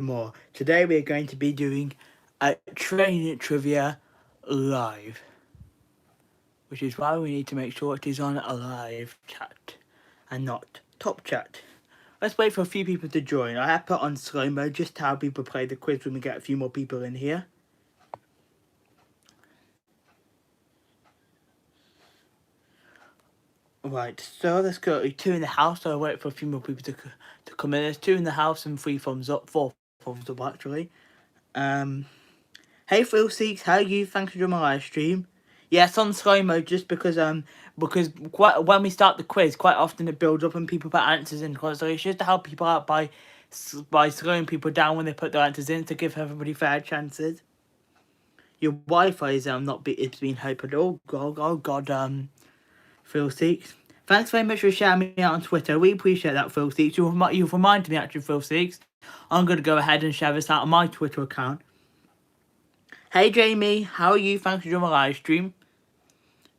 more. Today we're going to be doing a train trivia live, which is why we need to make sure it is on a live chat and not top chat. Let's wait for a few people to join. I have put on slow mode just to how people play the quiz when we get a few more people in here. Right, so let's go. 2 in the house, so I'll wait for a few more people to come in. There's 2 in the house and 3 thumbs up, 4 thumbs up actually. Hey Phil Seeks, how are you? Thanks for joining my live stream. Yes, on slow mode just because when we start the quiz, quite often it builds up and people put answers in. So it's just to help people out by slowing people down when they put their answers in to give everybody fair chances. Your Wi-Fi is it's been hypered. Oh god, Phil Seeks. Thanks very much for shouting me out on Twitter. We appreciate that, Phil Seeks. You've reminded me actually, Phil Seeks. I'm going to go ahead and share this out on my Twitter account. Hey Jamie, how are you? Thanks for joining my live stream.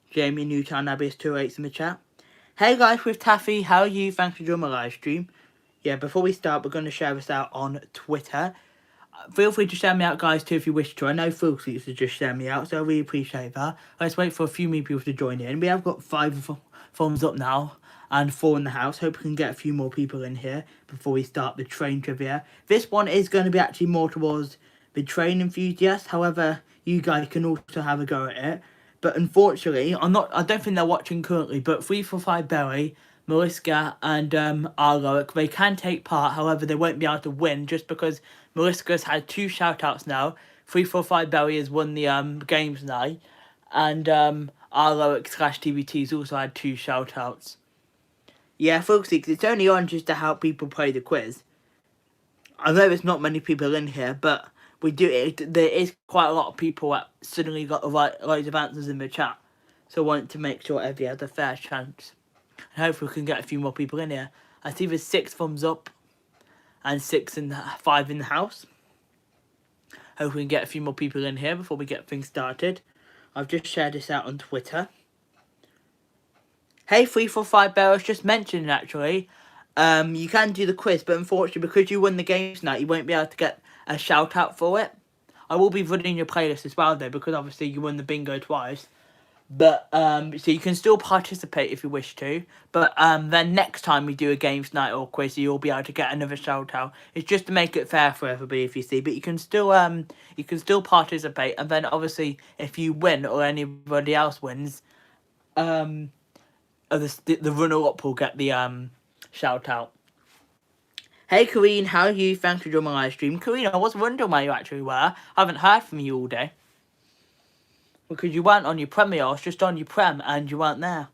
Jamie Newtown Abyss 28 in the chat. Hey guys with Taffy, how are you? Thanks for joining my live stream. Yeah, before we start, we're going to share this out on Twitter. Feel free to share me out, guys, too, if you wish to. I know Phil Seeks to just share me out, so I really appreciate that. Let's wait for a few more people to join in. We have got 5 thumbs up now and 4 in the house. Hope we can get a few more people in here before we start the train trivia. This one is going to be actually more towards the train enthusiast. However, you guys can also have a go at it. But unfortunately, I don't think they're watching currently, but 345 Berry, Mariska and Arloic, they can take part. However, they won't be able to win just because Mariska's had 2 shout-outs now. 345 Berry has won the games now. And Arloic/TVT's also had 2 shout-outs. Yeah, folks, it's only on just to help people play the quiz. I know there's not many people in here, but there is quite a lot of people that suddenly got loads of answers in the chat. So I want to make sure everybody has a fair chance. And hopefully we can get a few more people in here. I see there's 6 thumbs up and 5 in the house. Hopefully we can get a few more people in here before we get things started. I've just shared this out on Twitter. Hey 345 Bear, I was just mentioning actually. You can do the quiz, but unfortunately because you won the game tonight, you won't be able to get a shout out for it. I will be running your playlist as well though, because obviously you won the bingo twice. But so you can still participate if you wish to. But then next time we do a games night or quiz, you'll be able to get another shout out. It's just to make it fair for everybody, if you see. But you can still participate, and then obviously if you win or anybody else wins, the runner up will get the shout out. Hey Kareen, how are you? Thanks for joining my live stream. Kareen, I was wondering where you actually were. I haven't heard from you all day. Because you weren't on your premiere, I was just on your prem and you weren't there.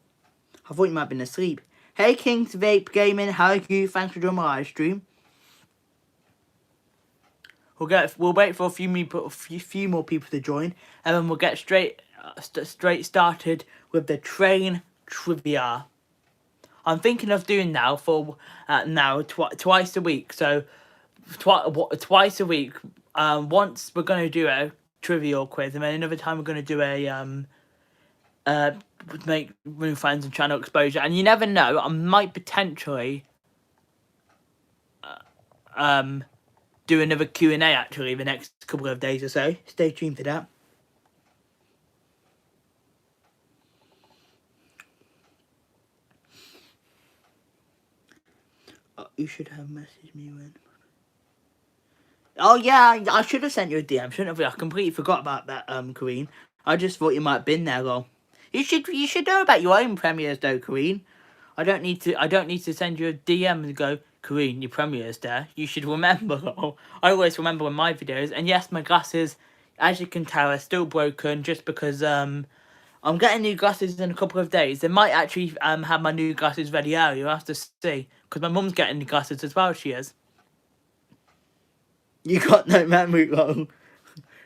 I thought you might have been asleep. Hey Kings Vape Gaming, how are you? Thanks for joining my live stream. We'll wait for a few more people to join, and then we'll get straight started with the train trivia. I'm thinking of doing now for twice a week. So twice a week. Once we're gonna do a trivial quiz, and then another time we're gonna do a make new friends and channel exposure. And you never know, I might potentially do another Q&A actually the next couple of days or so. Stay tuned for that. You should have messaged me when. Oh yeah, I should have sent you a DM, shouldn't have? I completely forgot about that, Kareen. I just thought you might have been there, lol. You should know about your own premieres though, Kareen. I don't need to send you a DM and go, Kareen, your premiere's there. You should remember, lol. I always remember in my videos, and yes, my glasses, as you can tell, are still broken just because I'm getting new glasses in a couple of days. They might actually have my new glasses ready early. You'll have to see. Because my mum's getting new glasses as well, she is. You got no memory, lol.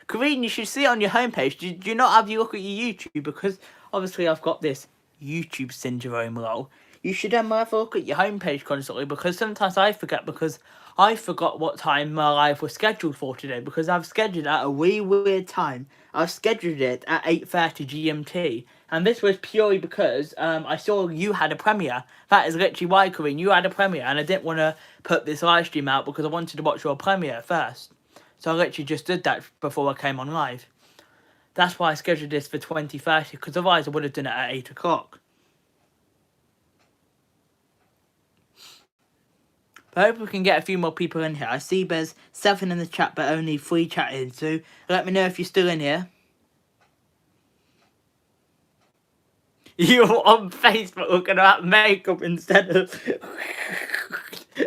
Kareen, you should see it on your homepage. Do you not have you look at your YouTube? Because obviously I've got this YouTube syndrome, lol. You should have a look at your homepage constantly, because sometimes I forget because I forgot what time my live was scheduled for today because I've scheduled at a weird time. I've scheduled it at 8:30 GMT, and this was purely because I saw you had a premiere. That is literally why, Corinne, you had a premiere, and I didn't want to put this live stream out because I wanted to watch your premiere first. So I literally just did that before I came on live. That's why I scheduled this for 20:30, because otherwise I would have done it at 8 o'clock. But I hope we can get a few more people in here. I see there's 7 in the chat, but only 3 chatting. So let me know if you're still in here. You're on Facebook looking at makeup instead of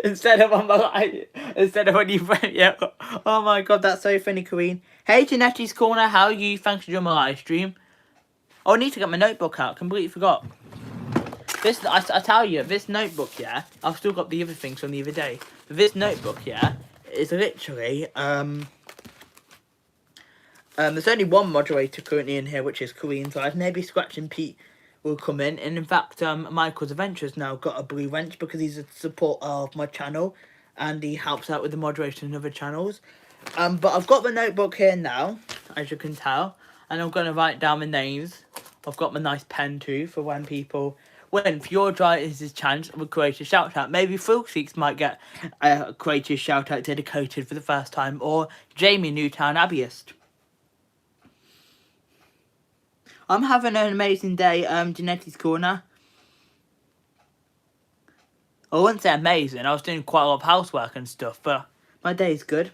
instead of when you yeah. Oh my god, that's so funny, Corinne. Hey, Janetti's Corner, how are you? Thanks for doing my live stream. Oh, I need to get my notebook out. Completely forgot. This, I tell you, this notebook, yeah, I've still got the other things from the other day. But this notebook, yeah, is literally, there's only one moderator currently in here, which is Korean, so maybe Scratch and Pete will come in. And in fact, Michael's Adventures now got a blue wrench because he's a supporter of my channel, and he helps out with the moderation in other channels. But I've got the notebook here now, as you can tell, and I'm going to write down the names. I've got my nice pen too for when people... When Fjordra is his chance of a creative shout out. Maybe Philseeks might get a creative shout out dedicated for the first time, or Jamie Newtown Abbeyist. I'm having an amazing day, Janetti's Corner. I wouldn't say amazing, I was doing quite a lot of housework and stuff, but my day's good.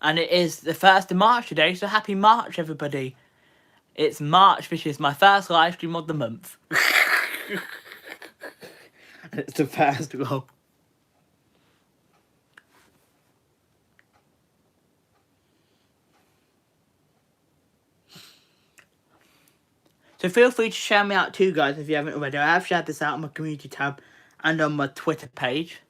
And it is the 1st of March today, so happy March, everybody. It's March, which is my first live stream of the month. It's the first one. So feel free to share me out too, guys, if you haven't already. I have shared this out on my community tab and on my Twitter page.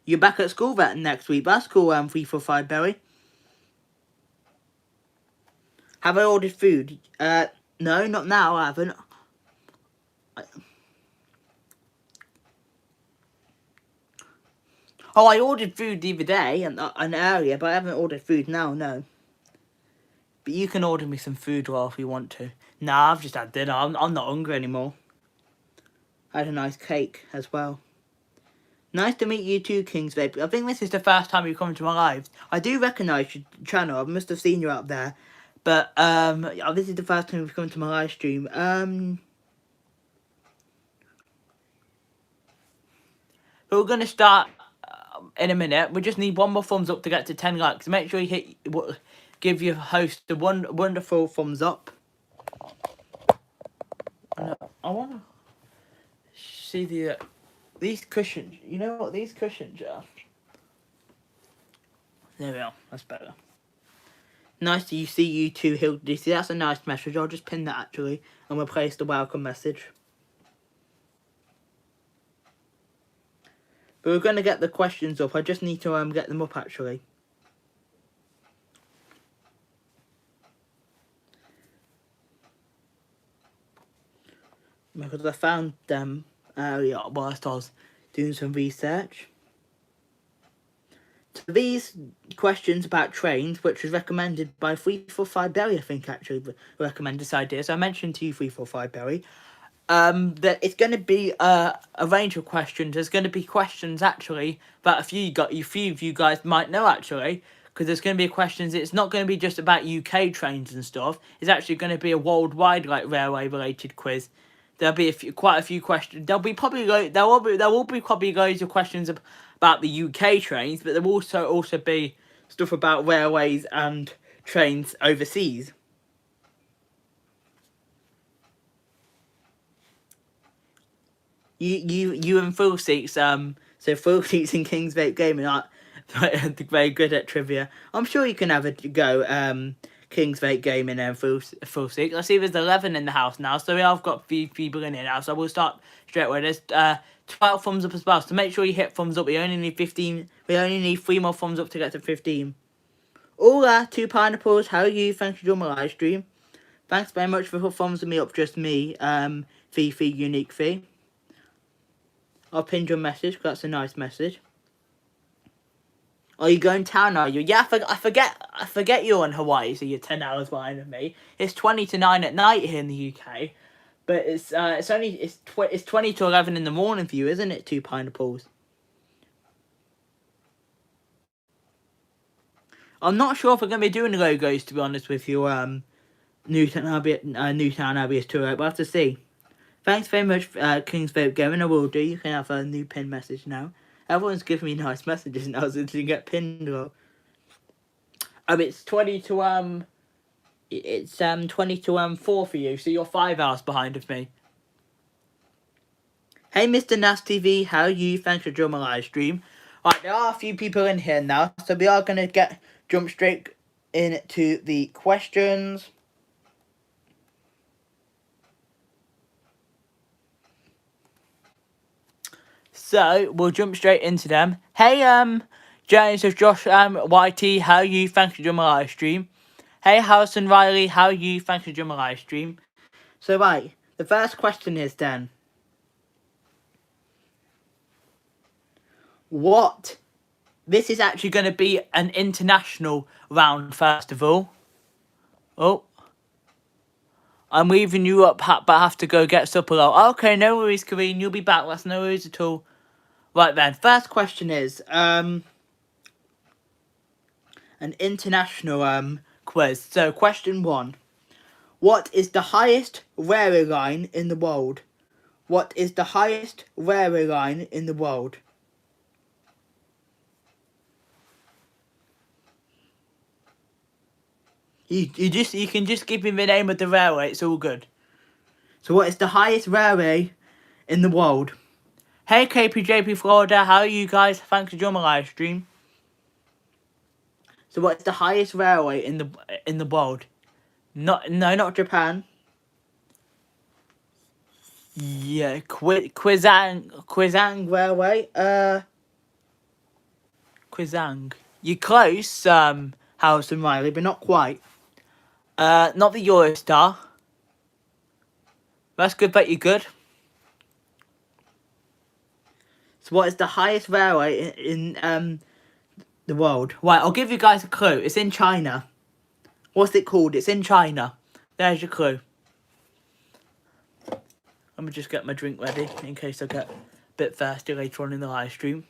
You're back at school that next week. That's cool, 345 Berry. Have I ordered food? No, not now, I haven't. Oh, I ordered food the other day and earlier, but I haven't ordered food now, no. But you can order me some food if you want to. Nah, I've just had dinner. I'm not hungry anymore. I had a nice cake as well. Nice to meet you too, Kingsvape. I think this is the first time you've come to my lives. I do recognise your channel. I must have seen you up there. But this is the first time you've come to my live stream. But we're going to start in a minute. We just need one more thumbs up to get to 10 likes. Make sure you give your host a wonderful thumbs up. I want to see these cushions. You know what these cushions are? There we are. That's better. Nice to see you too, Hill DC. That's a nice message. I'll just pin that actually and replace the welcome message. But we're going to get the questions up. I just need to get them up actually. Because I found them earlier whilst I was doing some research. So these questions about trains, which was recommended by 345 Berry, I think actually recommended this idea. So I mentioned to you 345 Berry. That it's going to be a range of questions. There's going to be questions actually that a few of you guys might know actually, because there's going to be questions. It's not going to be just about UK trains and stuff. It's actually going to be a worldwide railway related quiz. There'll be quite a few questions. There will be probably loads of questions about the UK trains, but there will also be stuff about railways and trains overseas. You and Philseeks, so Philseeks and Kingsvape Gaming aren't very good at trivia. I'm sure you can have a go, Kingsvape Gaming and Philseeks. I see there's 11 in the house now, so we have got a few people in here now, so we'll start straight away. There's 12 thumbs up as well, so make sure you hit thumbs up. We only need 15. We only need 3 more thumbs up to get to 15. Hola, 2 pineapples. How are you? Thanks for doing my live stream. Thanks very much for thumbsing me up, just me, Fifi Unique Fee. I'll pin your message, that's a nice message. Are you going town, are you? Yeah, I forget you're in Hawaii, so you're 10 hours behind me. It's 20 to 9 at night here in the UK. But it's 20 to 11 in the morning for you, isn't it, Two Pineapples? I'm not sure if we're going to be doing logos, to be honest with you, Newtown Abbey is too late, we'll have to see. Thanks very much, King's Vape Gaming, I will do. You can have a new pin message now. Everyone's giving me nice messages now, so to get pinned up. It's 20 to, it's 20 to 4 for you, so you're 5 hours behind of me. Hey, Mr. Nas TV, how are you? Thanks for joining my live stream. Right, there are a few people in here now, so we are going to jump straight into the questions. So, we'll jump straight into them. Hey, James of Josh, YT, how are you? Thanks for joining my live stream. Hey, Harrison Riley, how are you? Thanks for joining my live stream. So, right, the first question is then, what? This is actually going to be an international round, first of all. Oh. I'm leaving you up, but I have to go get supper. Okay, no worries, Kareen. You'll be back. That's no worries at all. Right then, first question is, an international, quiz. So, question 1. What is the highest railway line in the world? What is the highest railway line in the world? You can just give me the name of the railway, it's all good. So what is the highest railway in the world? Hey KPJP Florida, how are you guys? Thanks for joining my live stream. So what is the highest railway in the world? Not Japan. Yeah, Quizang Railway. Quizang. You're close, Harrison Riley, but not quite. Not the Eurostar. That's good, but you're good. So what is the highest railway in the world? Right, I'll give you guys a clue. It's in China. What's it called? It's in China. There's your clue. Let me just get my drink ready in case I get a bit thirsty later on in the live stream.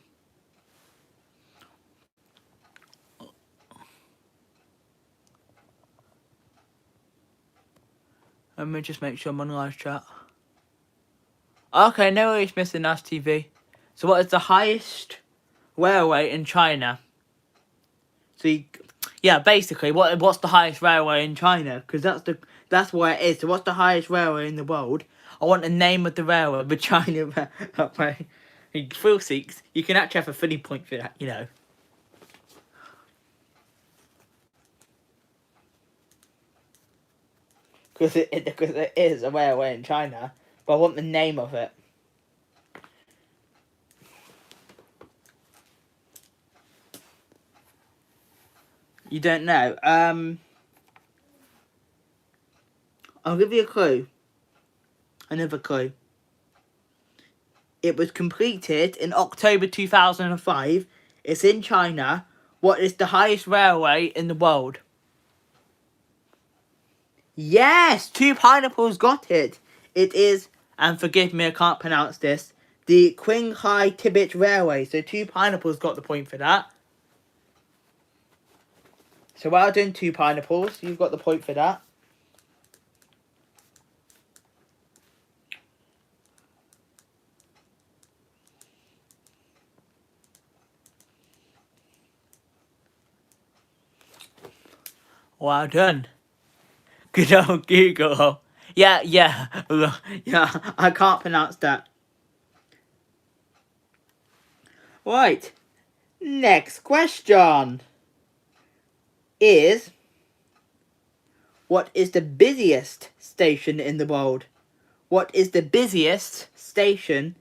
Let me just make sure I'm on live chat. Okay, no worries, Mr. Nas TV. So what is the highest railway in China? So yeah, basically, what's the highest railway in China? Because that's where it is. So what's the highest railway in the world? I want the name of the railway, the China railway. Full seeks. You can actually have a funny point for that, you know. Because it is a railway in China, but I want the name of it. You don't know. I'll give you a clue. Another clue. It was completed in October 2005. It's in China. What is the highest railway in the world? Yes! Two Pineapples got it. It is, and forgive me, I can't pronounce this, the Qinghai Tibet Railway. So Two Pineapples got the point for that. So well done, Two Pineapples. You've got the point for that. Well done. Good old Google. Yeah, I can't pronounce that. Right. Next question is, what is the busiest station in the world? What is the busiest station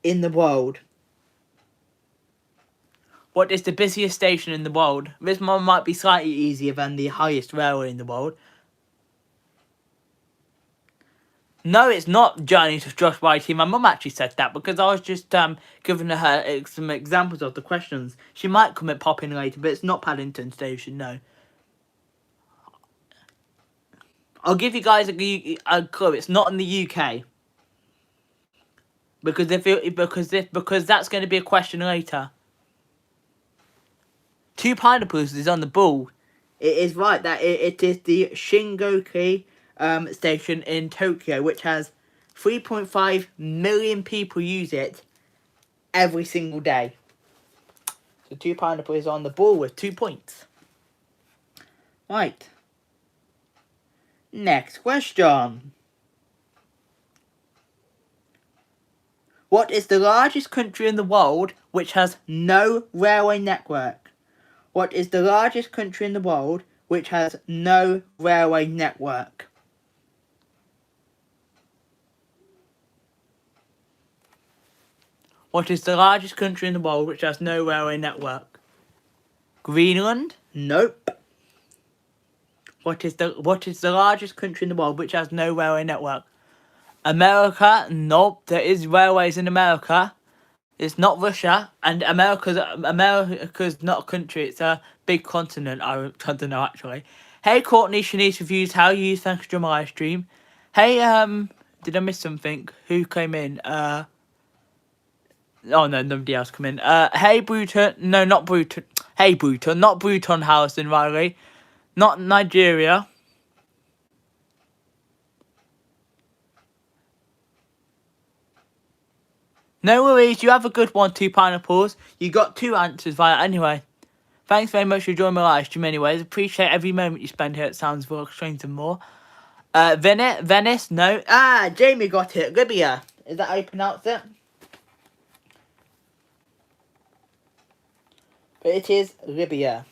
in the world? What is the busiest station in the world? This one might be slightly easier than the highest railway in the world. No, it's not Journey to Josh Whitey. My mum actually said that because I was just giving her some examples of the questions. She might come and pop in later, but it's not Paddington Station, no. I'll give you guys a clue. It's not in the UK. Because that's going to be a question later. 2 pineapples is on the ball. It is right that it is the Shingoku station in Tokyo, which has 3.5 million people use it every single day. So 2 pineapples is on the ball with 2 points. Right. Next question. What is the largest country in the world which has no railway network? What is the largest country in the world which has no railway network? What is the largest country in the world which has no railway network? Greenland? Nope. What is the largest country in the world which has no railway network? America? Nope. There is railways in America. It's not Russia, and America's not a country, it's a big continent. I don't know actually. Hey Courtney, Shanice Reviews, how are you? Thanks for my live stream. Hey, did I miss something? Who came in? Oh no, nobody else come in. Hey Bruton, no, not Bruton. Hey Bruton, not Bruton Harrison Riley. Not Nigeria. No worries, you have a good one, 2 pineapples. You got 2 answers right anyway. Thanks very much for joining my live stream anyways. Appreciate every moment you spend here at Sounds World Exchange and more. Venice, no. Ah, Jamie got it. Libya. Is that how you pronounce it? But it is Libya.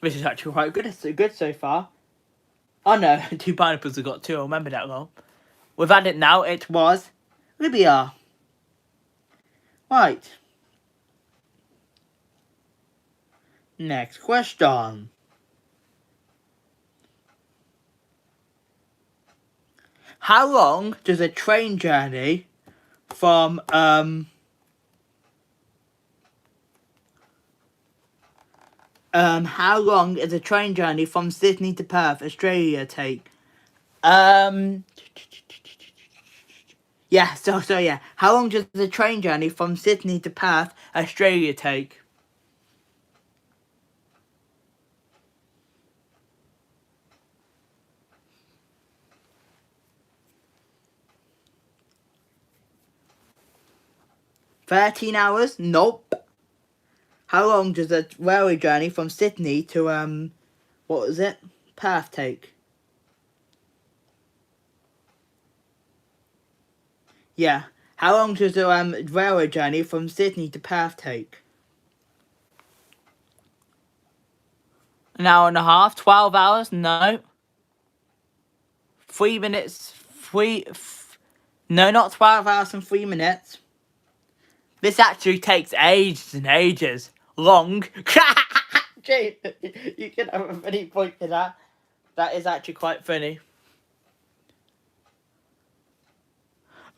Which is actually quite good. It's good so far. Oh no, 2 pineapples have got 2. I remember that well. We've had it now. It was Libya. Right. Next question. How long does a train journey from how long is a train journey from Sydney to Perth, Australia take? Yeah, so yeah. How long does the train journey from Sydney to Perth, Australia take? $13 hours? Nope. How long does a railway journey from Sydney to what was it? Perth take? Yeah. How long does a railway journey from Sydney to Perth take? An hour and a half? 12 hours? No. 3 minutes? No, not 12 hours and 3 minutes. This actually takes ages and ages. Long. Jay, you can have a funny point for that. That is actually quite funny.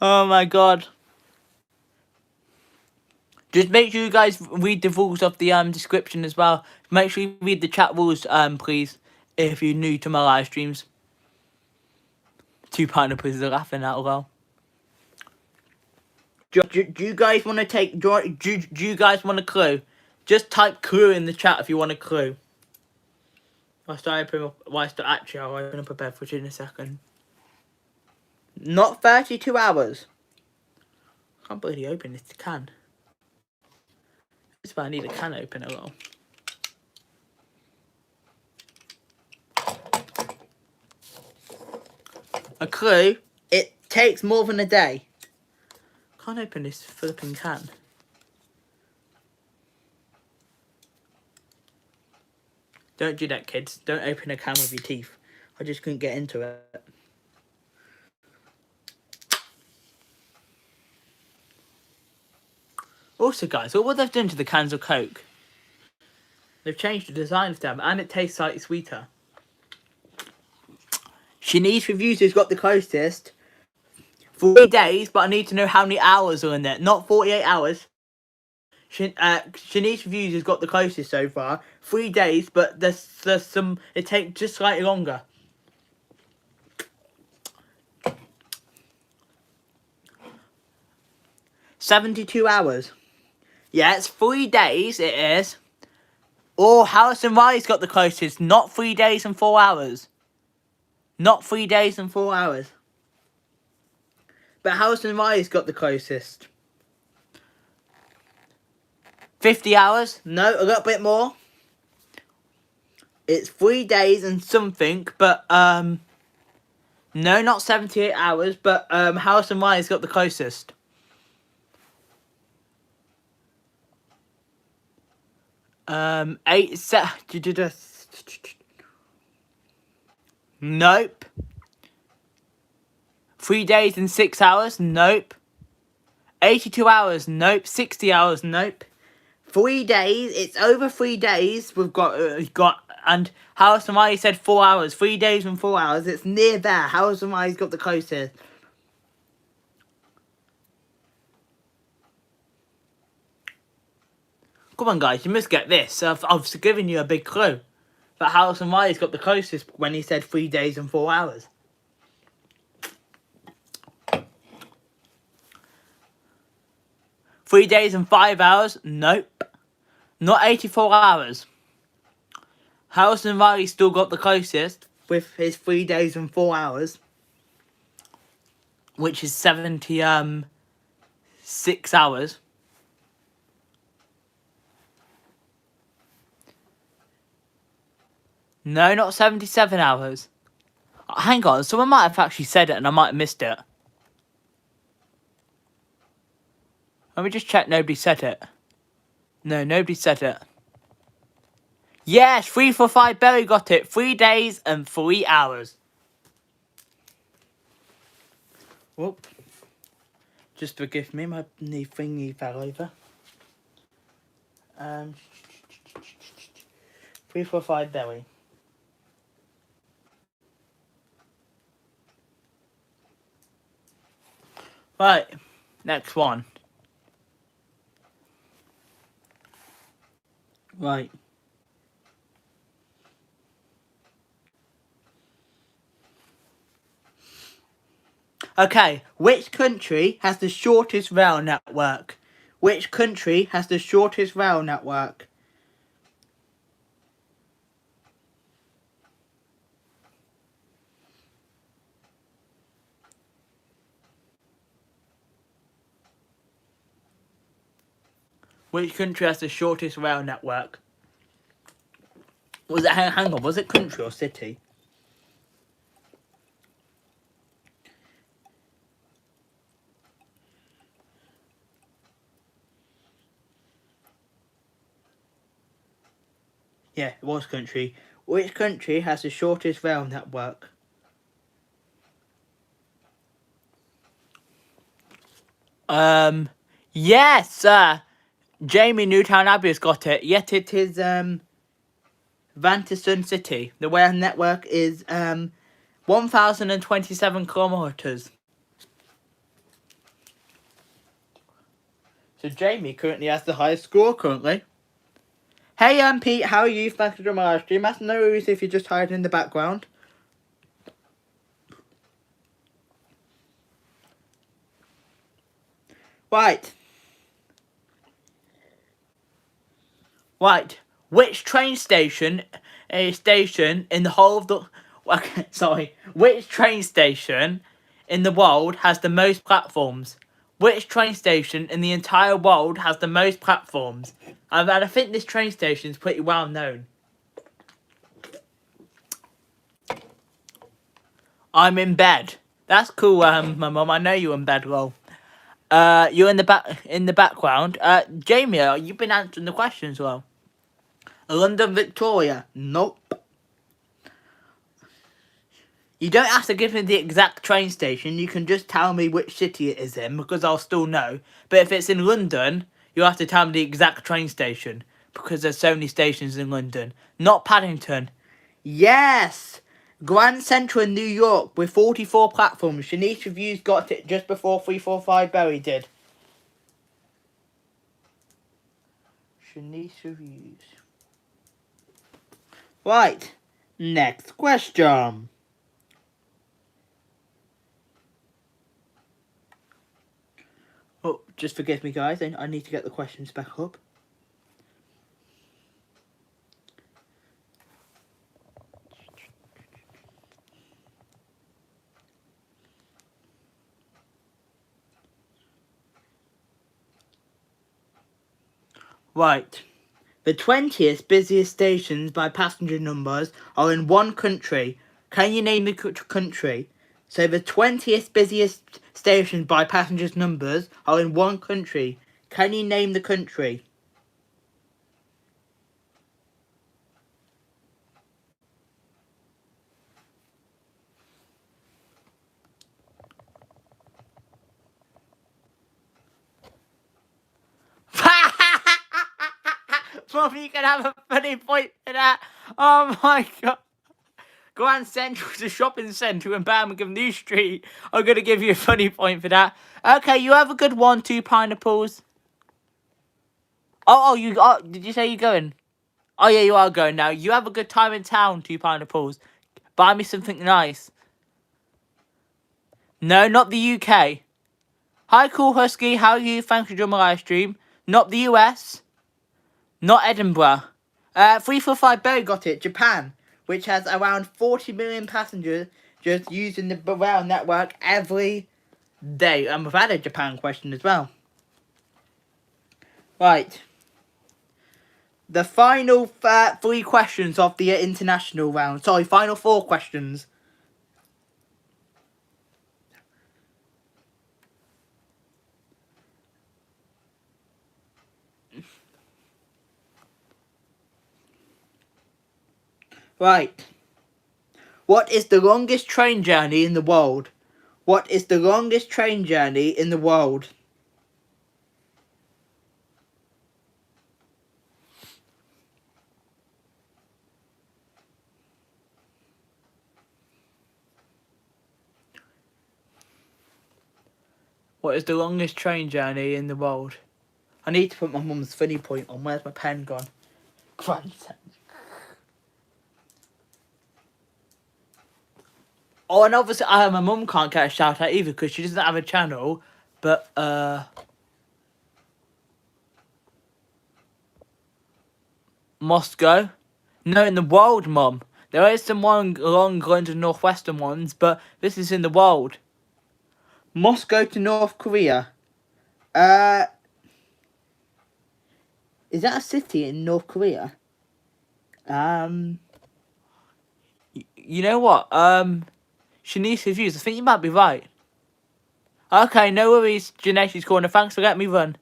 Oh my god. Just make sure you guys read the rules of the description as well. Make sure you read the chat rules, please, if you're new to my live streams. 2 pineapples are laughing out well. Do you guys want to take? Do you guys want a clue? Just type clue in the chat if you want a clue. Actually, I'll open up a beverage in a second. Not 32 hours. I can't believe you opened this can. This is why I need a can opener, though. A clue. It takes more than a day. Can't open this flipping can. Don't do that, kids. Don't open a can with your teeth. I just couldn't get into it. Also, guys, look what they've done to the cans of Coke. They've changed the design of them, and it tastes slightly sweeter. Shanice Reviews has got the closest. 3 days, but I need to know how many hours are in there. Not 48 hours. Shanice Reviews has got the closest so far. 3 days, but there's some. It takes just slightly longer. 72 hours. Yeah, it's 3 days. It is. Or Harrison Riley's got the closest. Not 3 days and 4 hours. Not 3 days and 4 hours. But Harrison Riley's got the closest. 50 hours? No, a little bit more. It's 3 days and something, but no, not 78 hours, but Harrison Riley's got the closest. Nope. 3 days and 6 hours? Nope. 82 hours? Nope. 60 hours? Nope. 3 days. It's over 3 days. We've got and Harrison Riley said 4 hours. 3 days and 4 hours. It's near there. Harrison Riley's got the closest. Come on, guys. You must get this. I've given you a big clue. But Harrison Riley's got the closest when he said 3 days and 4 hours. Three days and 5 hours? Nope. Not 84 hours. Harrison Riley still got the closest with his 3 days and 4 hours. Which is 76 hours. No, not 77 hours. Hang on, someone might have actually said it and I might have missed it. Let me just check nobody said it. No, nobody said it. Yes, 345 Berry got it. 3 days and 3 hours. Whoop. Just forgive me, my knee thingy fell over. 345 Berry. Right, next one. Right. Okay, which country has the shortest rail network? Which country has the shortest rail network? Which country has the shortest rail network? Was it, hang on, was it country or city? Yeah, it was country. Which country has the shortest rail network? Yes, Jamie Newtown Abbey has got it. Yet it is, Vanterson City. The rail network is, 1,027 kilometres. So Jamie currently has the highest score currently. Hey, Pete, how are you? Thanks for joining my live stream. That's no worries if you're just hiding in the background. Right. Right. Which train station in the whole of the... Okay, sorry. Which train station in the world has the most platforms? Which train station in the entire world has the most platforms? And I think this train station is pretty well known. I'm in bed. That's cool, my mum. I know you're in bed, lol. You're in the background. Jamie, you've been answering the questions well. London, Victoria. Nope. You don't have to give me the exact train station. You can just tell me which city it is in, because I'll still know. But if it's in London, you'll have to tell me the exact train station, because there's so many stations in London. Not Paddington. Yes! Grand Central in New York with 44 platforms. Shanice Reviews got it just before 345 Berry did. Shanice Reviews. Right. Next question. Oh, just forgive me, guys. I need to get the questions back up. Right. The 20th busiest stations by passenger numbers are in one country. Can you name the country? So the 20th busiest stations by passengers numbers are in one country. Can you name the country? Mum, you can have a funny point for that. Oh my god. Grand Central is a shopping centre in Birmingham New Street. I'm going to give you a funny point for that. Okay, you have a good one, 2 pineapples. Did you say you're going? Oh yeah, you are going now. You have a good time in town, 2 pineapples. Buy me something nice. No, not the UK. Hi, Cool Husky. How are you? Thanks for joining my live stream. Not the US. Not Edinburgh. 345 Berry got it. Japan, which has around 40 million passengers just using the rail network every day. And we've had a Japan question as well. Right. The final 3 questions of the international round. Sorry, final 4 questions. Right. What is the longest train journey in the world? What is the longest train journey in the world? What is the longest train journey in the world? I need to put my mum's funny point on. Where's my pen gone? Grandson. Oh, and obviously, my mum can't get a shout out either because she doesn't have a channel. But, Moscow? No, in the world, Mum. There is some long going to northwestern ones, but this is in the world. Moscow to North Korea. Is that a city in North Korea? You know what? Shanice Reviews, I think you might be right. Okay, no worries, Janetti's Corner. Thanks for letting me run.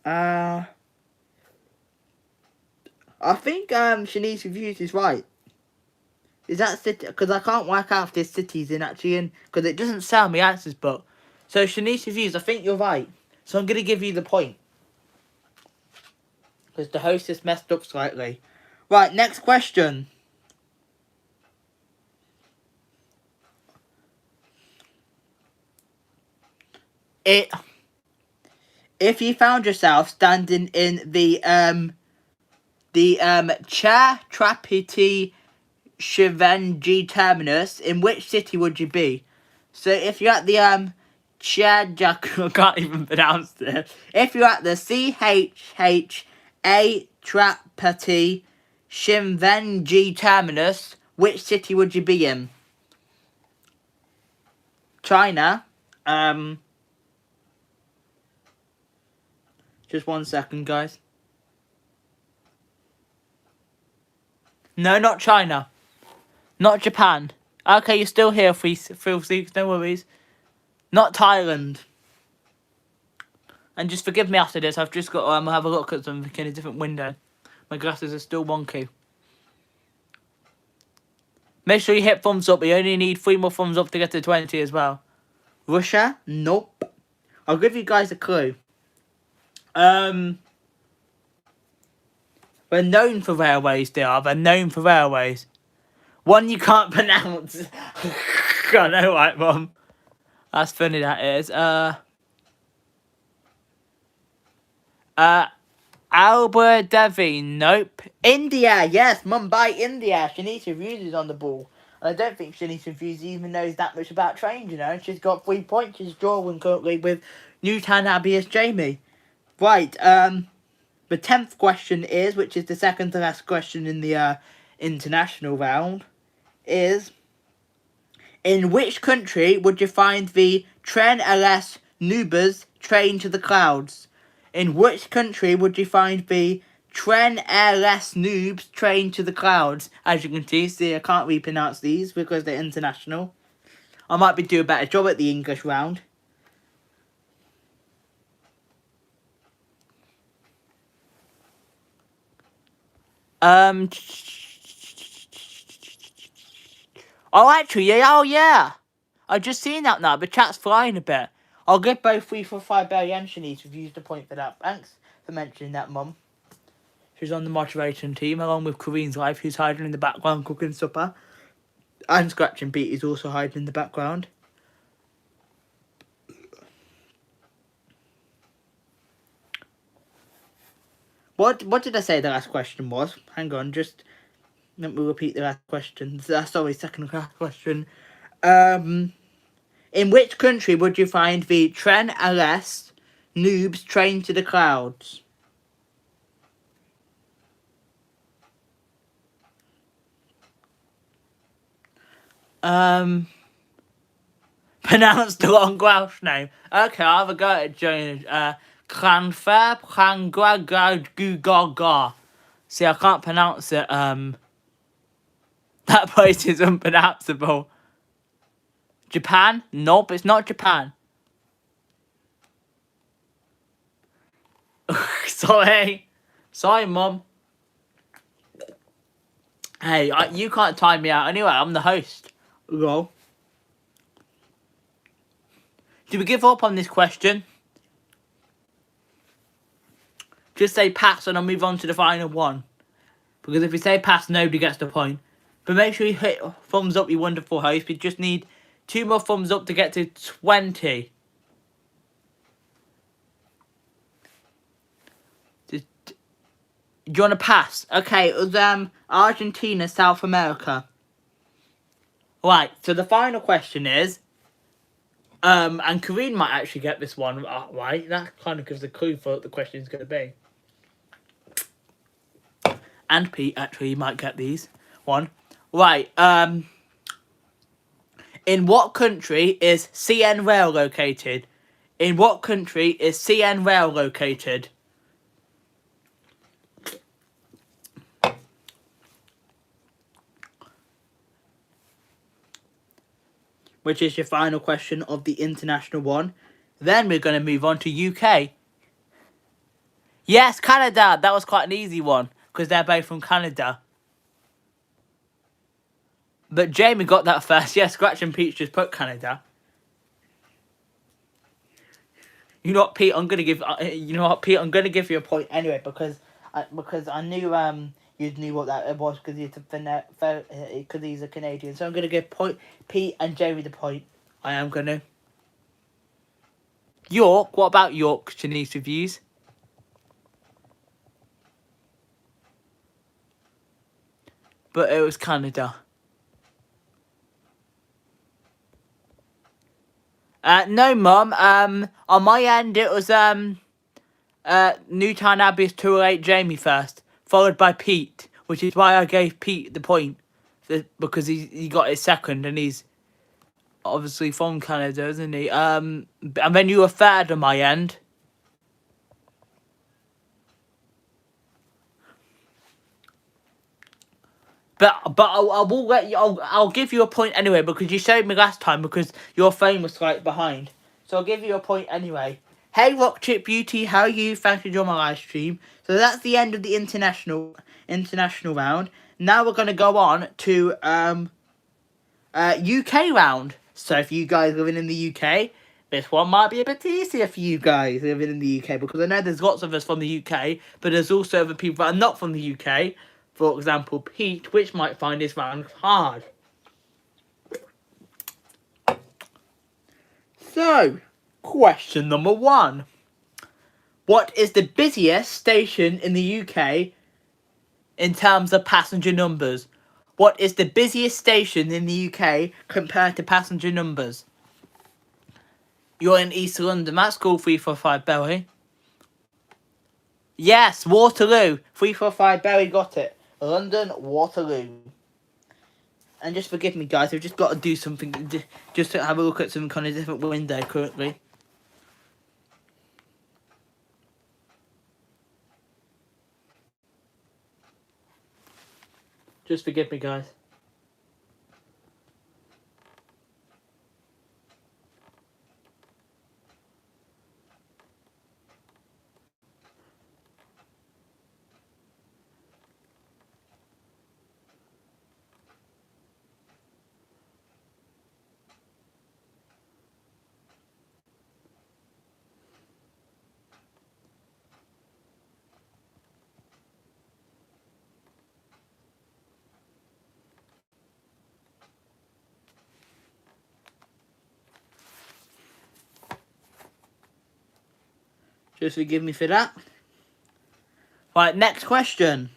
I think Shanice Reviews is right. Is that city? Because I can't work out if this city's in actually in, because it doesn't sound my answers book. So Shanice Reviews, I think you're right. So I'm gonna give you the point. Because the host has messed up slightly. Right, next question. If you found yourself standing in the Chair Trapiti Shivanji terminus, in which city would you be? So if you're at the Chajak, I can't even pronounce it. If you're at the CHHA Trapati Shivanji terminus, which city would you be in? China. Just 1 second, guys. No, not China. Not Japan. Okay, you're still here, feel seeks, no worries. Not Thailand. And just forgive me after this, I've just got to have a look at something in a different window. My glasses are still wonky. Make sure you hit thumbs up, you only need 3 more thumbs up to get to 20 as well. Russia? Nope. I'll give you guys a clue. They're known for railways, they are. They're known for railways. One you can't pronounce. I know, right, Mum? That's funny, that is. Albert Devi, nope. India, yes, Mumbai, India. Shanisha Views is on the ball. And I don't think Shanisha Views even knows that much about trains, you know. She's got 3 points. She's drawing currently with Newtown Abbey's Jamie. Right, the 10th question is, which is the second to last question in the international round, is, in which country would you find the Tren LS Nubers train to the clouds? In which country would you find the Tren LS Noobs train to the clouds? As you can see, I can't really pronounce these because they're international. I might be doing a better job at the English round. Oh, actually, yeah, oh, yeah. I've just seen that now. The chat's flying a bit. I'll give both 3 for 5 Barry and Shanice who've used a point for that. Thanks for mentioning that, Mum. She's on the moderation team, along with Kareen's wife, who's hiding in the background cooking supper. And Scratch and Beat is also hiding in the background. What did I say the last question was? Hang on, just let me repeat the last question. Sorry, second last question. In which country would you find the Tren LS Noobs train to the clouds? Pronounced the wrong Welsh name. Okay, I'll have a go at Jonas. Clanfair, Clangragugaga. See, I can't pronounce it. That place is unpronounceable. Japan? Nope, it's not Japan. Sorry, Mum. Hey, you can't time me out anyway. I'm the host. Lol. Do we give up on this question? Just say pass and I'll move on to the final one. Because if we say pass, nobody gets the point. But make sure you hit thumbs up, you wonderful host. We just need 2 more thumbs up to get to 20. Do you want to pass? Okay, it was Argentina, South America. Right, so the final question is, and Kareen might actually get this one right. That kind of gives a clue for what the question is going to be. And Pete actually might get these one. Right, in what country is CN Rail located? In what country is CN Rail located? Which is your final question of the international one. Then we're going to move on to UK. Yes, Canada. That was quite an easy one because they're both from Canada. But Jamie got that first. Yes, Scratch and Peach just put Canada. You know what, Pete? I'm gonna give. You know what, Pete? I'm gonna give you a point anyway because I knew you knew what that was because he's a Canadian. So I'm gonna give Pete and Jamie the point. I am gonna. York. What about York? Shanice reviews. But it was Canada. No, Mum. On my end, it was Newtown Abbey's 208 Jamie first, followed by Pete, which is why I gave Pete the point, because he got his second, and he's obviously from Canada, isn't he? And then you were third on my end. But I will let you. I'll give you a point anyway because you showed me last time because your phone was like behind. So I'll give you a point anyway. Hey Rock Chip Beauty, how are you? Thanks for joining my live stream. So that's the end of the international round. Now we're gonna go on to UK round. So if you guys living in the UK, this one might be a bit easier for you guys living in the UK because I know there's lots of us from the UK, but there's also other people that are not from the UK. For example, Pete, which might find this round hard. So, question number 1. What is the busiest station in the UK in terms of passenger numbers? What is the busiest station in the UK compared to passenger numbers? You're in East London. That's cool. 345 Berry. Yes, Waterloo. 345 Berry got it. London, Waterloo. And just forgive me, guys. I've just got to do something. Just to have a look at some kind of different window currently. Just forgive me, guys. Just forgive me for that. Right, next question.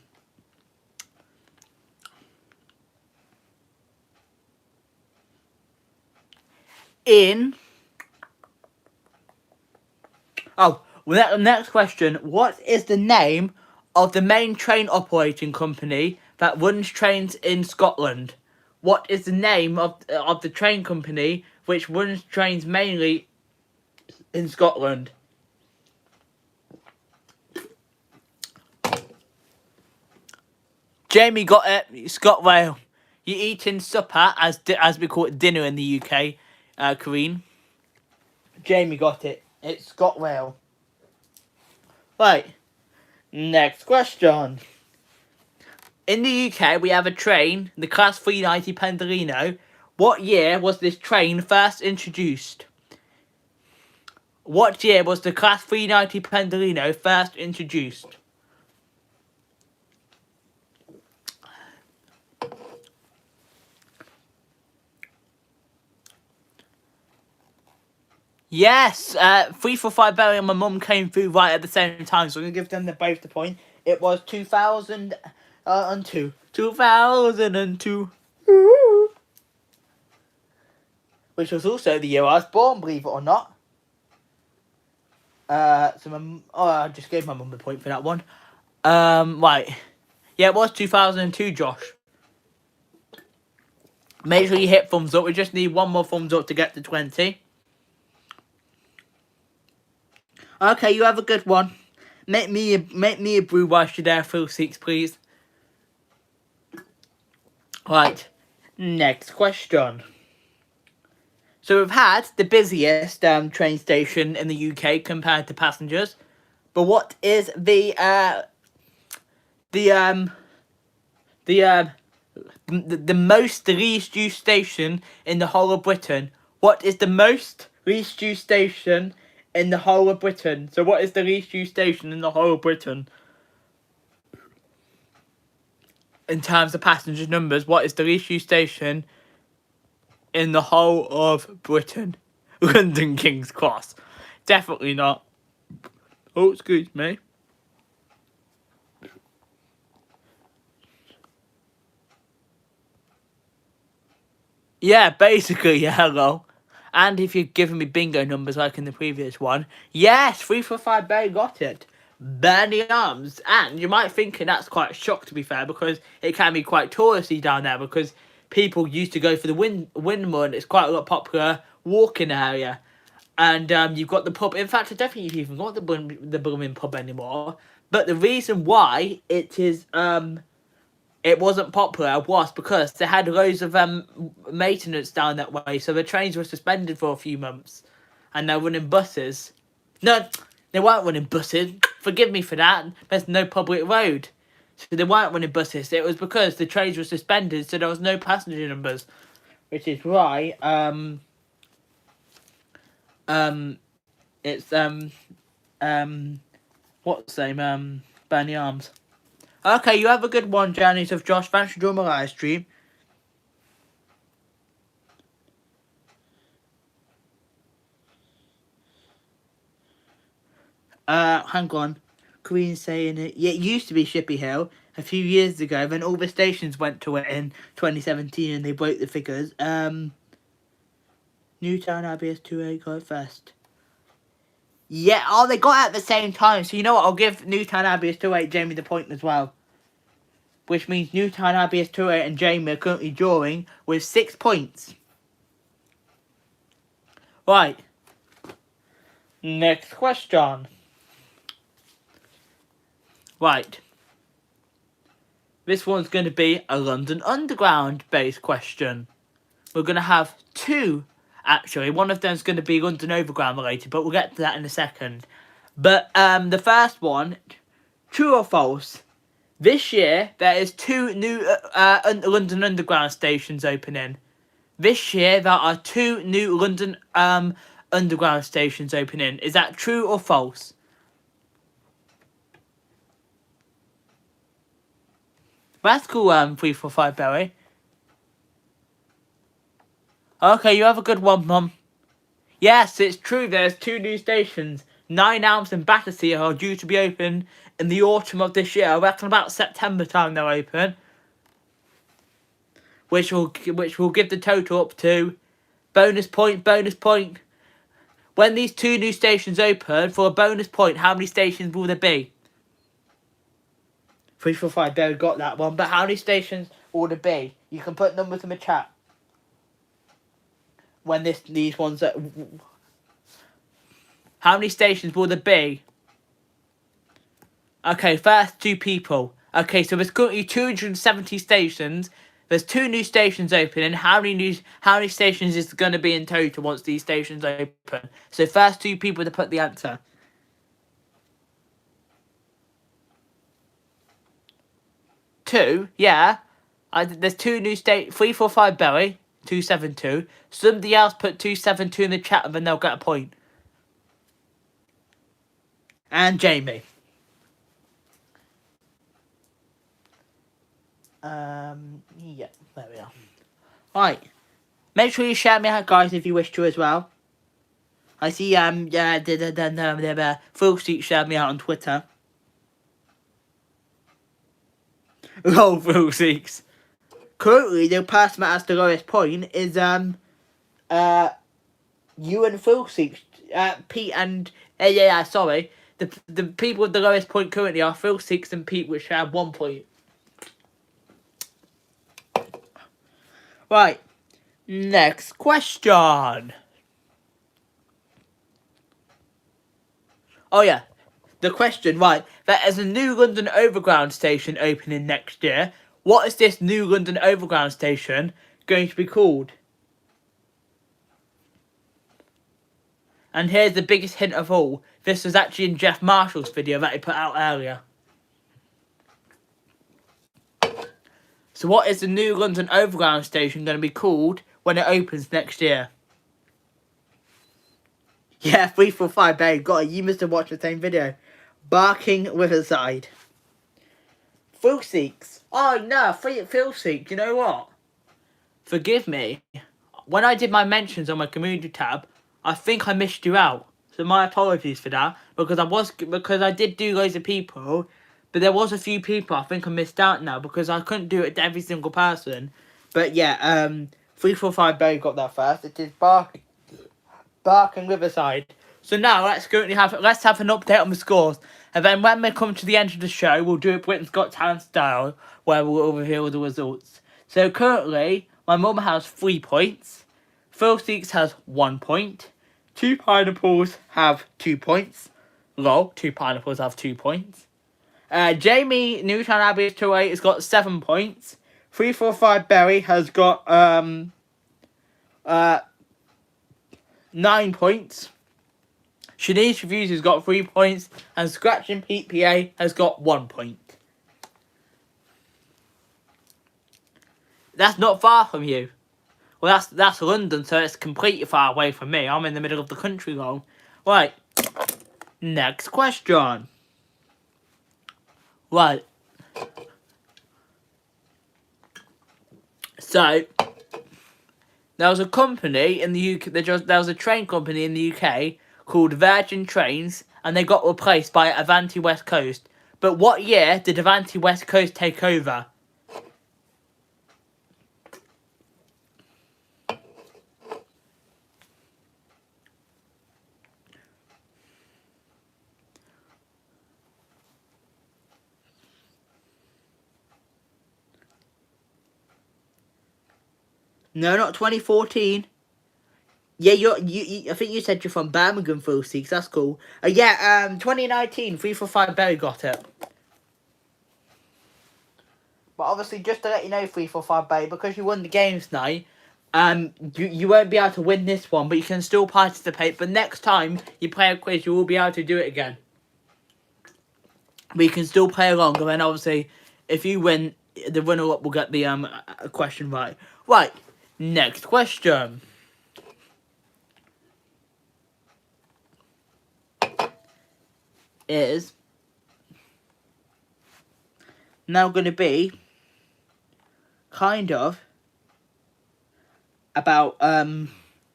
Next question. What is the name of the main train operating company that runs trains in Scotland? What is the name of the train company which runs trains mainly in Scotland? Jamie got it. ScotRail. You're eating supper, as we call it, dinner in the UK, Kareen. Jamie got it. It's ScotRail. Right. Next question. In the UK, we have a train, the Class 390 Pendolino. What year was this train first introduced? What year was the Class 390 Pendolino first introduced? Yes, 345 Berry and my mum came through right at the same time, so I'm going to give them both the point. It was 2002. 2002. Which was also the year I was born, believe it or not. I just gave my mum the point for that one. Right. Yeah, it was 2002, Josh. Make sure you hit thumbs up. We just need one more thumbs up to get to 20. Okay, you have a good one. Make me a brew whilst you're there, Phil 6, please. Right. Next question. So we've had the busiest train station in the UK compared to passengers, but what is the most least used station in the whole of Britain? What is the most least used station in the whole of Britain? So what is the least used station in the whole of Britain? In terms of passenger numbers, what is the least used station in the whole of Britain? London King's Cross. Definitely not. Oh, excuse me. Yeah, basically, yeah, hello. And if you're giving me bingo numbers like in the previous one, yes, 345 Bay got it. Burning Arms. And you might think that's quite a shock, to be fair, because it can be quite touristy down there, because people used to go for the windmill, and it's quite a lot popular walking area. And you've got the pub. In fact, I don't think you've even got the blooming pub anymore. But the reason why it is it wasn't popular was because they had loads of maintenance down that way, so the trains were suspended for a few months, and they're running buses. No, they weren't running buses. Forgive me for that. There's no public road, so they weren't running buses. It was because the trains were suspended, so there was no passenger numbers, which is why it's what's the name, Burning Arms. Okay, you have a good one, Janice of Josh. Thanks for joining my live stream. Hang on. Queen saying it. Yeah, it used to be Shippy Hill a few years ago. Then all the stations went to it in 2017 and they broke the figures. Newtown IBS 2A go first. Yeah, oh, they got it at the same time. So you know what? I'll give Newtown IBS 2A Jamie the point as well. Which means Newtown IBS 2A and Jamie are currently drawing with 6 points. Right. Next question. Right. This one's going to be a London Underground based question. We're going to have 2, actually. One of them's going to be London Overground related, but we'll get to that in a second. But the first one, true or false? This year, there is 2 new London Underground stations opening. This year, there are 2 new London Underground stations opening. Is that true or false? That's cool, 345 Berry. Okay, you have a good one, Mum. Yes, it's true. There's 2 new stations. 9 Elms and Battersea are due to be open in the autumn of this year. I reckon about September time they'll open. Which will give the total up to bonus point. When these 2 new stations open, for a bonus point, how many stations will there be? 345 Berry got that one, but how many stations will there be? You can put numbers in the chat. When these ones are... How many stations will there be? Okay, first 2 people. Okay, so there's currently 270 stations. There's 2 new stations opening. How many stations is going to be in total once these stations open? So first 2 people to put the answer. Two, yeah. There's 2 new stations. 345 Berry, 272. Somebody else put 272 in the chat and then they'll get a point. And Jamie. Yeah, there we are. Right. Make sure you share me out, guys, if you wish to as well. I see, Full Seat shared me out on Twitter. Oh, Full Seats. Currently, the person that has the lowest point is, you and Full Seats, Pete and, sorry. The people with the lowest point currently are Phil Six and Pete, which have 1 point. Right. Next question. Oh yeah. The question, right. There is a new London Overground station opening next year. What is this new London Overground station going to be called? And here's the biggest hint of all. This was actually in Jeff Marshall's video that he put out earlier. So what is the new London Overground station going to be called when it opens next year? Yeah, 345 babe. Got it. You must have watched the same video. Barking Riverside. Phil Seeks. Oh no, Phil Seeks. You know what? Forgive me. When I did my mentions on my community tab, I think I missed you out. So my apologies for that. Because I did do loads of people. But there was a few people I think I missed out now. Because I couldn't do it to every single person. But yeah, 345 Barry got that first. It is Barking Riverside. So now let's have an update on the scores. And then when we come to the end of the show, we'll do it Britain's Got Talent style. Where we'll reveal the results. So currently, my mum has 3 points. Phil Seeks has 1 point. 2 pineapples have 2 points. Lol, 2 pineapples have 2 points. Jamie Newtown Abbey 28 has got 7 points. 345 Berry has got 9 points. Shanice Reviews has got 3 points. And Scratching Pete PA has got 1 point. That's not far from you. Well, that's London, so it's completely far away from me. I'm in the middle of the country, though. Right. Next question. Right. So, there was a company in the UK, there was a train company in the UK called Virgin Trains, and they got replaced by Avanti West Coast. But what year did Avanti West Coast take over? No, not 2014. Yeah, I think you said you're from Birmingham, Full Six. That's cool. 2019, 345 Berry got it. But obviously, just to let you know, 345 Berry, because you won the games tonight, you won't be able to win this one, but you can still participate. But next time you play a quiz, you will be able to do it again. But you can still play along, and then obviously, if you win, the runner-up will get the question right. Right, next question. Is now going to be kind of about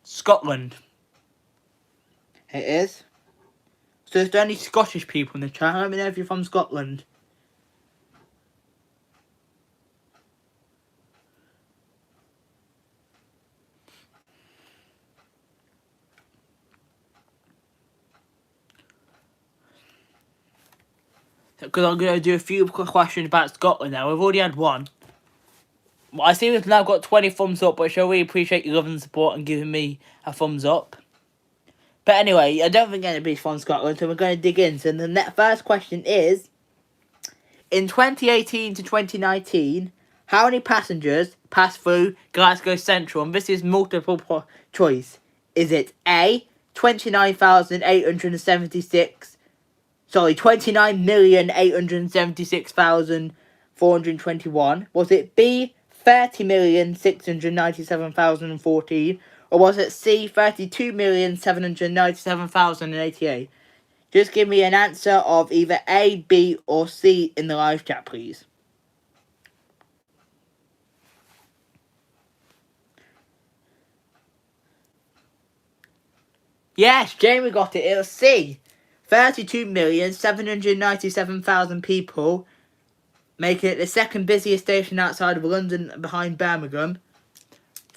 Scotland. It is. So is there any Scottish people in the chat? Let me know if you're from Scotland. Because I'm going to do a few questions about Scotland now. We've already had one. I see we've now got 20 thumbs up, which I really appreciate your love and support and giving me a thumbs up. But anyway, I don't think anybody's from Scotland, so we're going to dig in. So the first question is, in 2018 to 2019, how many passengers passed through Glasgow Central? And this is multiple choice. Is it A, 29,876,421? Was it B, 30,697,014? Or was it C, 32,797,088? Just give me an answer of either A, B, or C in the live chat, please. Yes, Jamie got it. It was C. 32,797,000 people, making it the second busiest station outside of London behind Birmingham.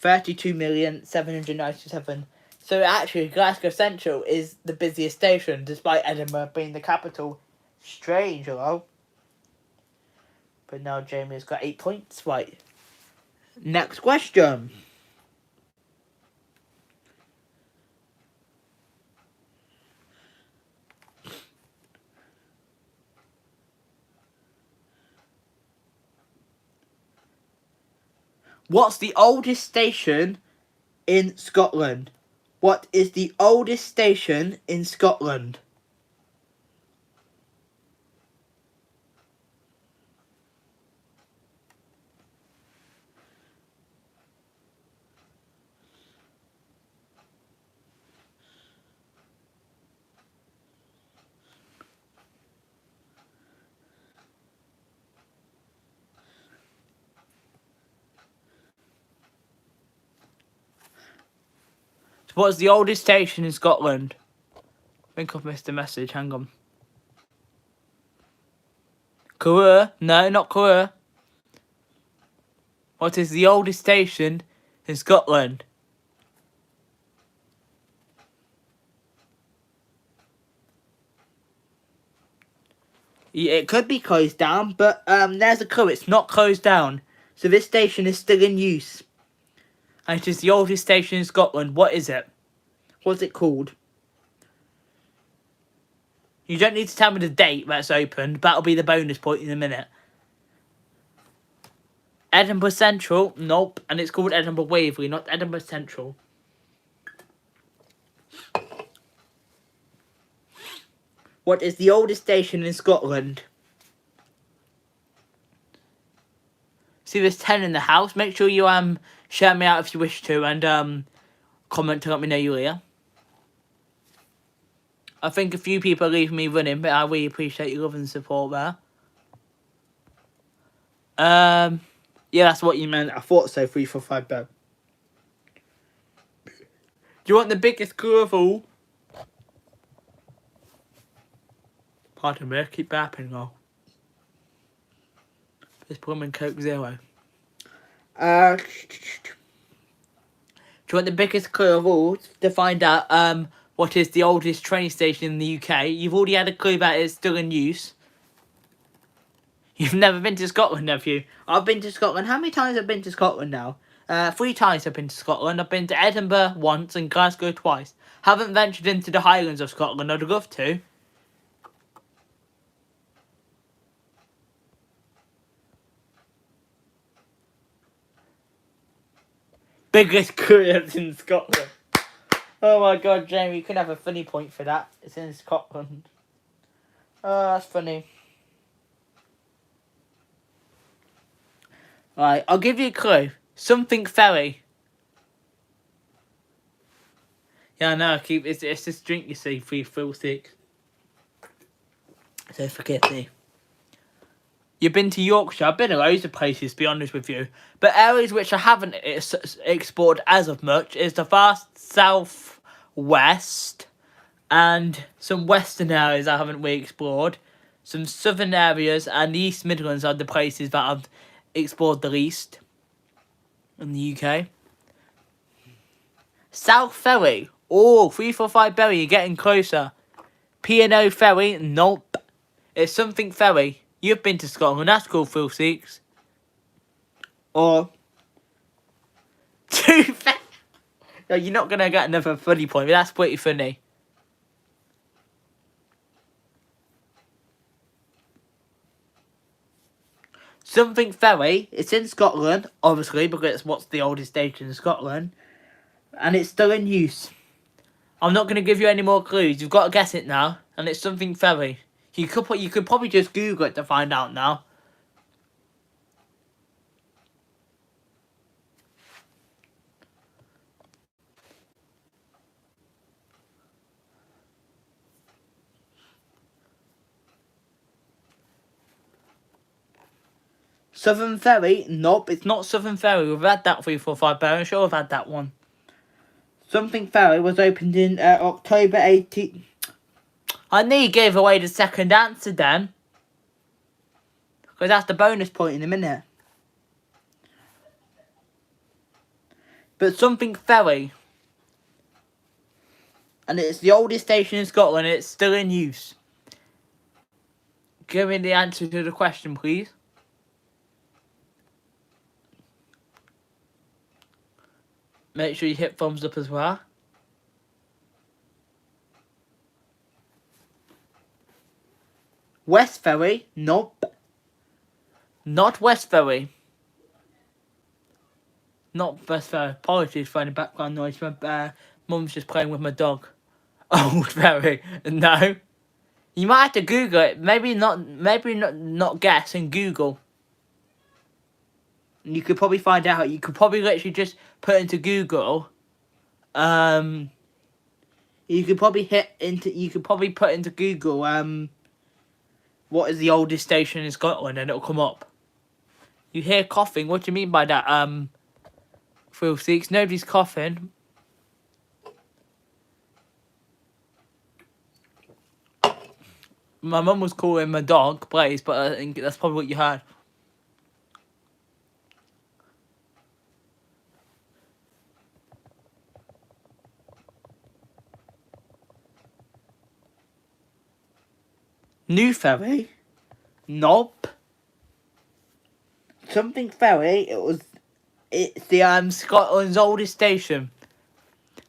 32,797,000. So actually, Glasgow Central is the busiest station, despite Edinburgh being the capital. Strange, hello. But now Jamie's got 8 points. Right. Next question. What's the oldest station in Scotland? What is the oldest station in Scotland? What's the oldest station in Scotland? I think I've missed a message. Hang on. Career? No, not Career. What is the oldest station in Scotland? Yeah, it could be closed down, but there's a clue. It's not closed down. So this station is still in use. And it is the oldest station in Scotland. What is it? What's it called? You don't need to tell me the date that's opened. That'll be the bonus point in a minute. Edinburgh Central? Nope. And it's called Edinburgh Waverley, not Edinburgh Central. What is the oldest station in Scotland? See, there's 10 in the house. Make sure you share me out if you wish to, and comment to let me know you're here. I think a few people are leaving me running, but I really appreciate your love and support there. Yeah, that's what you meant. I thought so. 345 Barry. Do you want the biggest clue of all? Pardon me, I keep bapping now. This Plum and Coke Zero. Do you want the biggest clue of all to find out what is the oldest train station in the UK? You've already had a clue that it's still in use. You've never been to Scotland, have you? I've been to Scotland. How many times have I been to Scotland now? 3 times I've been to Scotland. I've been to Edinburgh once and Glasgow twice. Haven't ventured into the Highlands of Scotland. I'd love to. Biggest cruise in Scotland. Oh my god, Jamie, you can have a funny point for that. It's in Scotland. Oh, that's funny. Right, I'll give you a clue. Something Ferry. Yeah, I know. It's this drink you see. 346. So forgive me. You've been to Yorkshire. I've been to loads of places, to be honest with you. But areas which I haven't explored as of much is the vast southwest and some western areas I haven't really explored. Some southern areas and the East Midlands are the places that I've explored the least in the UK. South Ferry. Oh, 345 Berry, you're getting closer. P&O Ferry. Nope. It's something Ferry. You've been to Scotland, that's cool, Phil Six. Or... Two Ferry. No, you're not going to get another funny point, but that's pretty funny. Something Ferry. It's in Scotland, obviously, because it's what's the oldest station in Scotland. And it's still in use. I'm not going to give you any more clues. You've got to guess it now. And it's something Ferry. You could probably just Google it to find out now. Southern Ferry? Nope, it's not Southern Ferry. We've had that 345 Barry. I'm sure I've had that one. Something Ferry was opened in October 18th. I knew you gave away the second answer then. Because that's the bonus point in a minute. But something Ferry. And it's the oldest station in Scotland. It's still in use. Give me the answer to the question, please. Make sure you hit thumbs up as well. West Ferry? Nope. Not West Ferry. Not West Ferry. Apologies for any background noise. My mum's just playing with my dog. Old Ferry. No. You might have to Google it. Maybe not guess and Google. You could probably find out. You could probably literally just put into Google. You could probably put into Google. What is the oldest station in Scotland, and it'll come up. You hear coughing? What do you mean by that? Phil Six. Nobody's coughing. My mum was calling my dog Blaze, but I think that's probably what you heard. New Ferry? Nope. Something Ferry. It's the Scotland's oldest station.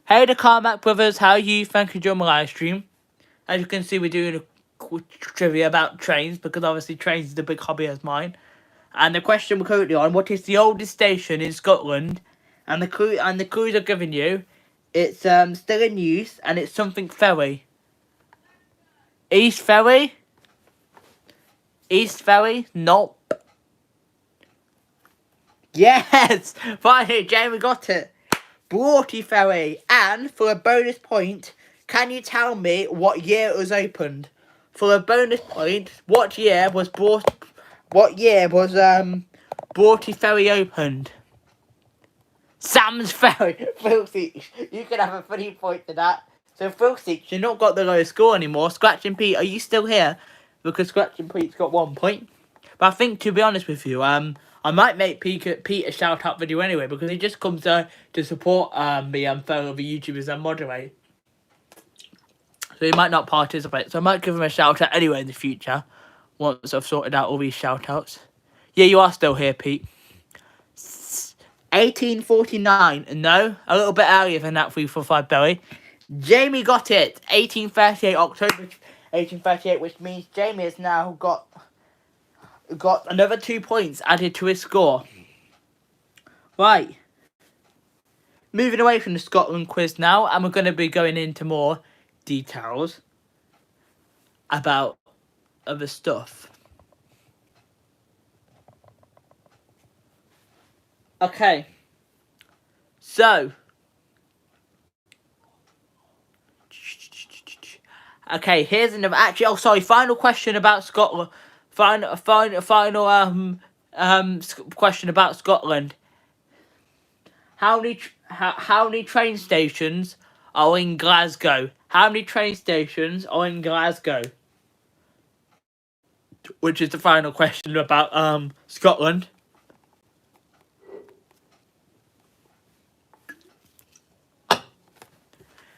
Hey, the Carmack brothers. How are you? Thank you for joining my live stream. As you can see, we're doing a quick trivia about trains because obviously trains is a big hobby as mine. And the question we're currently on: what is the oldest station in Scotland? And the clues I've given you, it's still in use, and it's something Ferry. East Ferry? East Ferry? Nope. Yes! Finally, Jamie got it. Broughty Ferry. And for a bonus point, can you tell me what year it was opened? For a bonus point, what year was Broughty Ferry opened? Sam's Ferry. Filthy. You can have a 3 point to that. So Filthy, you've not got the lowest score anymore. Scratching Pete, are you still here? Because Scratching Pete's got 1 point. But I think, to be honest with you, I might make Pete a shout out video anyway, because he just comes to support the fellow YouTubers and moderate. So he might not participate. So I might give him a shout out anyway in the future, once I've sorted out all these shout outs. Yeah, you are still here, Pete. 1849. No, a little bit earlier than that. 345 Berry. Jamie got it. 1838 October 1838, which means Jamie has now got another 2 points added to his score. Right. Moving away from the Scotland quiz now, and we're going to be going into more details about other stuff. Okay. So. Okay, here's another. Actually, oh sorry. Final question about Scotland. Final question about Scotland. How many train stations are in Glasgow? How many train stations are in Glasgow? Which is the final question about Scotland.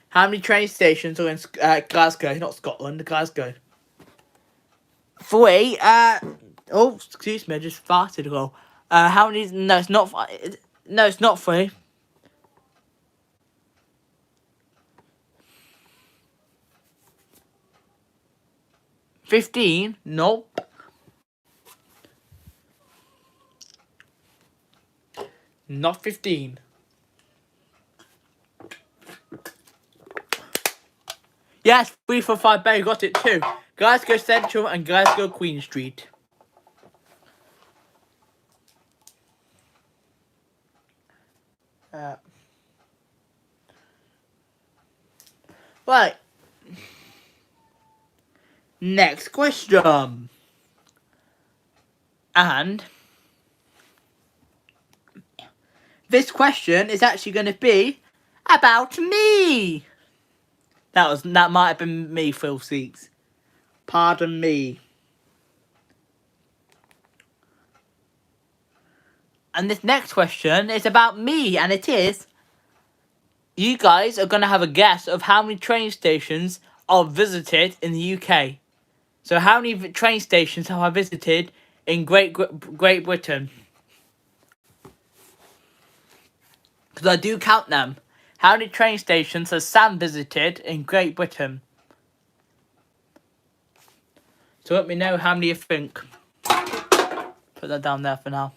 How many train stations are in Glasgow? Not Scotland, Glasgow. 3. Oh, excuse me, I just farted. Well, how many? No, it's not. No, it's not 3. 15? Nope. Not 15. Yes, 345 Bay got it too. Glasgow Central and Glasgow Queen Street. Right. Next question. And this question is actually going to be about me. That might have been me, Phil Seeks. Pardon me. And this next question is about me, and it is, you guys are going to have a guess of how many train stations are visited in the UK. So how many train stations have I visited in Great Britain? Because I do count them. How many train stations has Sam visited in Great Britain? So let me know how many you think. Put that down there for now.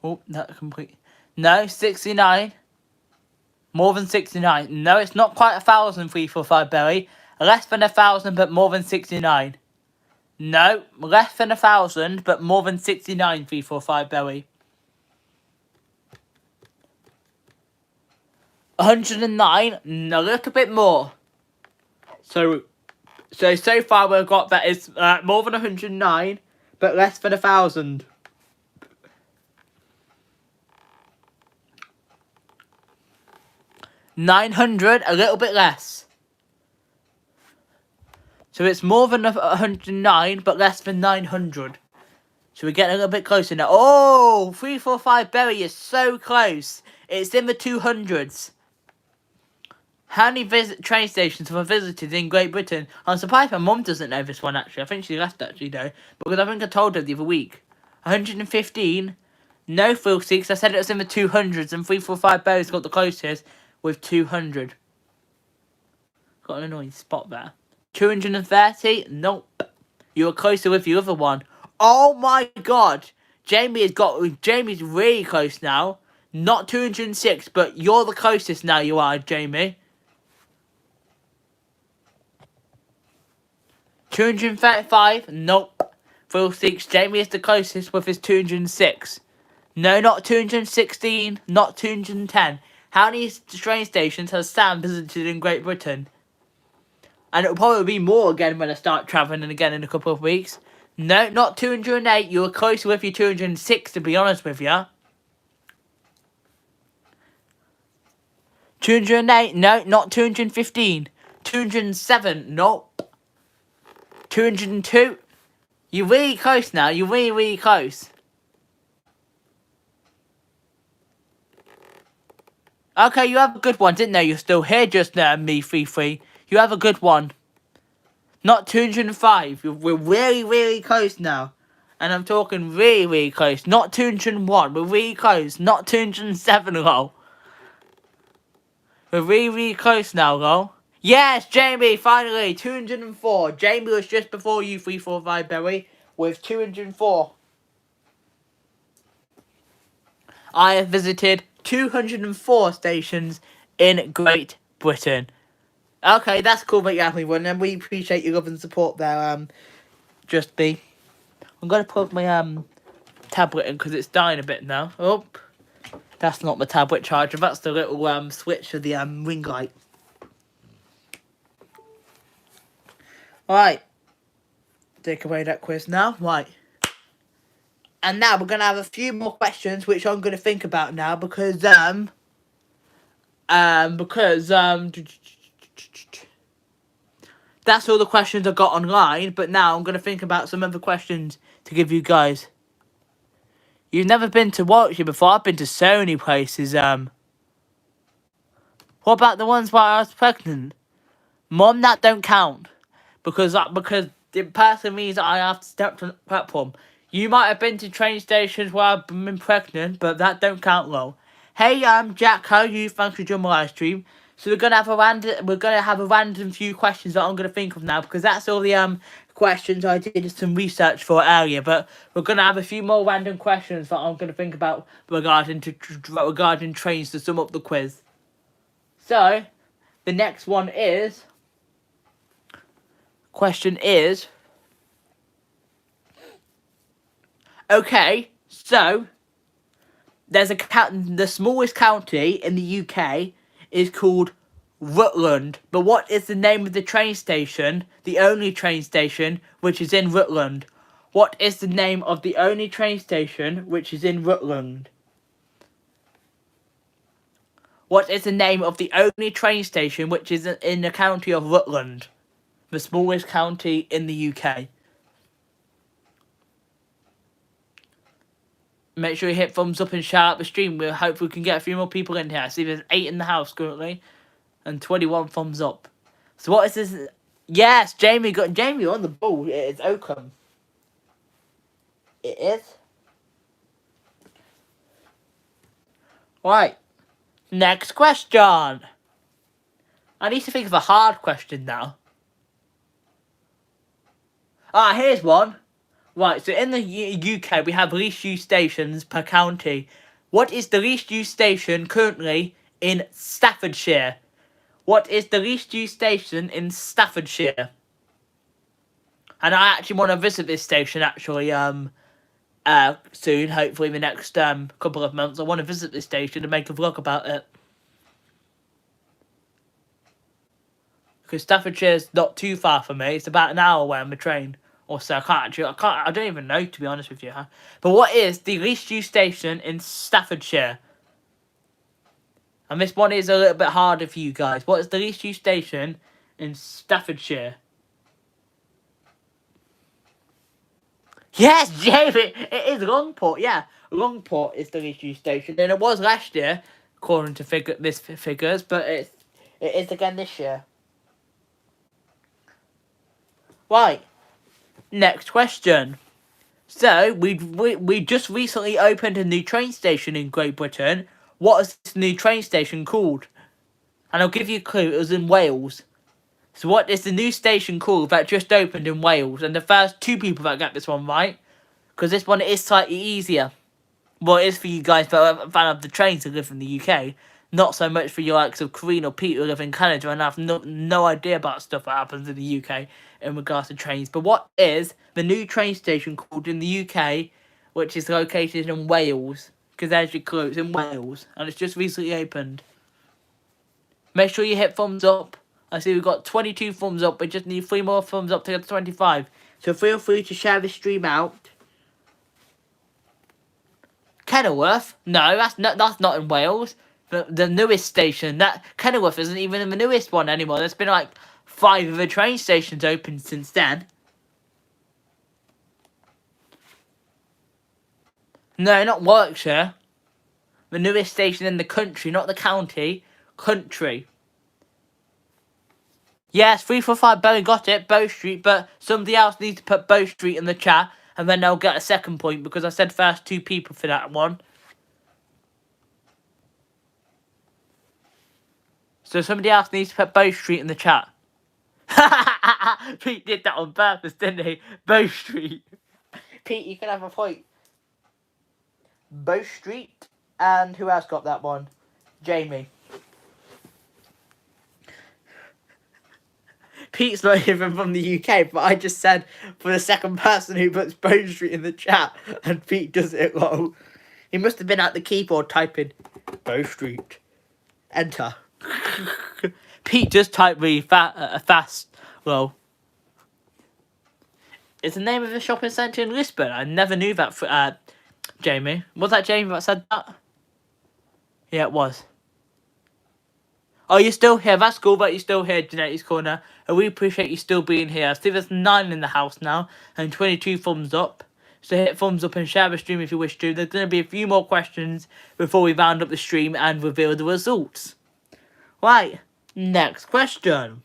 Oh, that complete. No, 69. More than 69. No, it's not quite 1,000, 345 Berry. Less than 1,000, but more than 69. No, less than 1,000, but more than 69, 345 Berry. 109, a little bit more. So far we've got that is more than 109, but less than 1,000. 900, a little bit less. So it's more than 109, but less than 900. So we're getting a little bit closer now. Oh, 345 Berry is so close. It's in the 200s. How many train stations have I visited in Great Britain? I'm surprised my mum doesn't know this one, actually. I think she left, actually, though. Because I think I told her the other week. 115. No, Phil 6. I said it was in the 200s, and 345 Berry's got the closest with 200. Got an annoying spot there. 230? Nope. You were closer with the other one. Oh my god. Jamie's really close now. Not 206, but you're the closest now, you are, Jamie. 235? Nope. Phil 6. Jamie is the closest with his 206. No, not 216. Not 210. How many train stations has Sam visited in Great Britain? And it'll probably be more again when I start travelling again in a couple of weeks. No, not 208. You were close with your 206, to be honest with you. 208. No, not 215. 207. Nope. 202. You're really close now. You're really, really close. Okay, you have a good one. Didn't know you're still here just now, me 3-3. You have a good one. Not 205. We're really, really close now. And I'm talking really, really close. Not 201. We're really close. Not 207, lol. We're really, really close now, lol. Yes, Jamie, finally. 204. Jamie was just before you, 345, Berry, with 204. I have visited 204 stations in Great Britain. Okay, that's cool that you have me one, and we appreciate your love and support there, Just Be. I'm gonna plug my tablet in because it's dying a bit now. Oh, that's not my tablet charger. That's the little switch of the ring light. Right, take away that quiz now. Right, and now we're gonna have a few more questions, which I'm gonna think about now because that's all the questions I got online. But now I'm gonna think about some other questions to give you guys. You've never been to Warwickshire before. I've been to so many places. What about the ones where I was pregnant? Mom, that don't count. Because it personally means that I have to step to the platform. You might have been to train stations where I've been pregnant, but that don't count, lol. Hey, Jack, how are you? Thanks for joining my live stream. So we're gonna have a random few questions that I'm gonna think of now because that's all the questions I did some research for earlier. But we're gonna have a few more random questions that I'm gonna think about regarding trains to sum up the quiz. So the next one is. Question is. Okay, so there's the smallest county in the UK is called Rutland. But what is the name of the train station, the only train station which is in Rutland? What is the name of the only train station which is in Rutland? What is the name of the only train station which is in the county of Rutland? The smallest county in the UK. Make sure you hit thumbs up and shout out the stream. We hope we can get a few more people in here. I see there's 8 in the house currently. And 21 thumbs up. So what is this? Yes, Jamie on the ball. It is Oakham. It is. Right. Next question. I need to think of a hard question now. Here's one. Right, so in the UK, we have least used stations per county. What is the least used station currently in Staffordshire? What is the least used station in Staffordshire? And I actually want to visit this station, actually, soon, hopefully in the next couple of months. I want to visit this station and make a vlog about it. Because Staffordshire's not too far from me. It's about an hour away on the train. Or so, I don't even know, to be honest with you. Huh? But what is the least used station in Staffordshire? And this one is a little bit harder for you guys. What is the least used station in Staffordshire? Yes, Jamie! It is Longport, yeah. Longport is the least used station. And it was last year, according to figures, but it is again this year. Right. Next question. So, we just recently opened a new train station in Great Britain. What is this new train station called? And I'll give you a clue. It was in Wales. So what is the new station called that just opened in Wales? And the first 2 people that get this one right, because this one is slightly easier. Well, it is for you guys that are a fan of the trains who live in the UK. Not so much for your likes of Corinne or Pete who live in Canada and have no idea about stuff that happens in the UK in regards to trains. But what is the new train station called in the UK, which is located in Wales? Because there's your clue, it's in Wales. And it's just recently opened. Make sure you hit thumbs up. I see we've got 22 thumbs up. We just need 3 more thumbs up to get to 25. So feel free to share the stream out. Kenilworth? No, that's not in Wales. The newest station. That Kenilworth isn't even the newest one anymore. There's been like 5 of the train stations open since then. No, not Warwickshire. The newest station in the country, not the county. Country. Yes, 345 Bow got it, Bow Street, but somebody else needs to put Bow Street in the chat, and then they'll get a second point, because I said first 2 people for that one. So somebody else needs to put Bow Street in the chat. Pete did that on purpose, didn't he? Bow Street. Pete, you can have a point. Bow Street, and who else got that one? Jamie. Pete's not even from the UK, but I just said for the second person who puts Bow Street in the chat, and Pete does it wrong. He must have been at the keyboard typing Bow Street. Enter. Pete does type really fast. Well, it's the name of a shopping centre in Lisbon. I never knew that for Jamie. Was that Jamie that said that? Yeah, it was. Oh, you're still here. That's cool, but you're still here, Janetti's Corner. And we appreciate you still being here. I see there's 9 in the house now, and 22 thumbs up. So hit thumbs up and share the stream if you wish to. There's going to be a few more questions before we round up the stream and reveal the results. Right, next question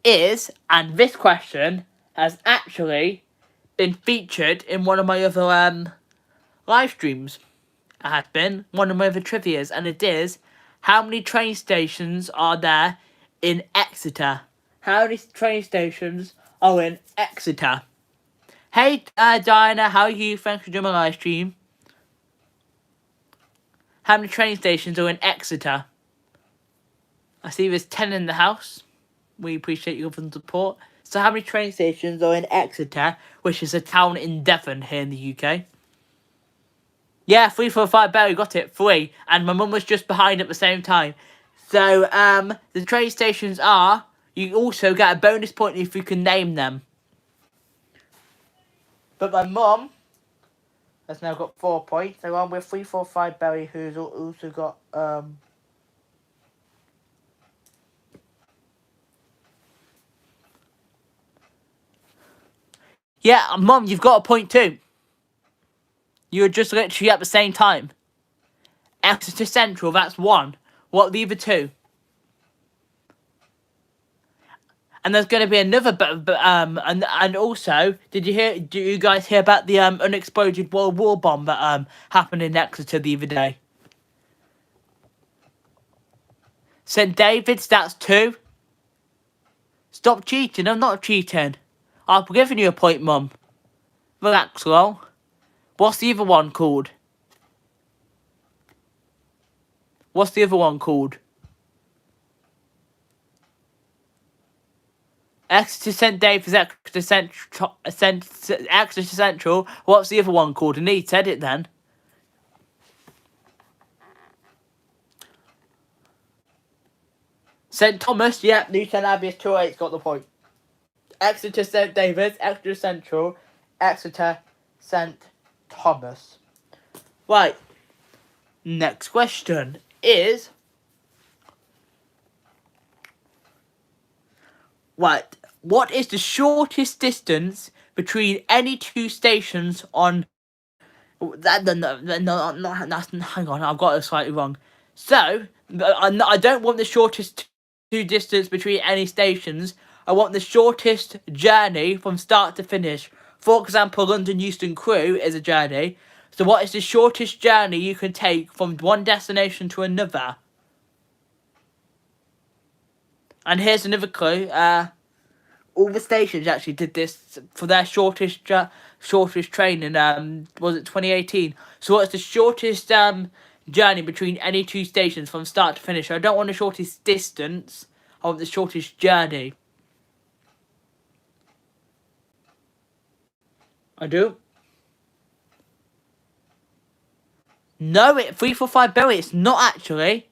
is, and this question has actually been featured in one of my other live streams. It has been one of my other trivias, and it is, how many train stations are there in Exeter? How many train stations are in Exeter? Hey, Diana, how are you? Thanks for doing my live stream. How many train stations are in Exeter? I see there's 10 in the house. We appreciate your support. So how many train stations are in Exeter, which is a town in Devon here in the UK? Yeah, 345 Barry got it, 3. And my mum was just behind at the same time. So, the train stations are, you also get a bonus point if you can name them. But my mum has now got 4 points, along with 345 Barry, who's also got, yeah, Mum, you've got a point too. You were just literally at the same time. Exeter Central, that's 1. What are the other 2? And there's going to be another, and also, do you guys hear about the unexploded World War bomb that happened in Exeter the other day? St David's, that's 2. Stop cheating, I'm not cheating. I've given you a point, Mum. Relax, lol. What's the other one called? What's the other one called? Exeter St David's, Exeter Central. What's the other one called? And he said it then. St Thomas, yeah, Newton Abbey 2-8's got the point. Exeter St David's, Exeter Central, Exeter St Thomas. Right. Next question is, right, what is the shortest distance between any 2 stations on... hang on, I've got it slightly wrong. So, I don't want the shortest 2 distance between any stations. I want the shortest journey from start to finish. For example, London Euston Crew is a journey. So what is the shortest journey you can take from one destination to another? And here's another clue. All the stations actually did this for their shortest train in, was it 2018? So what's the shortest journey between any 2 stations from start to finish? I don't want the shortest distance. I want the shortest journey. I do. No, 345 Berry. It's not actually.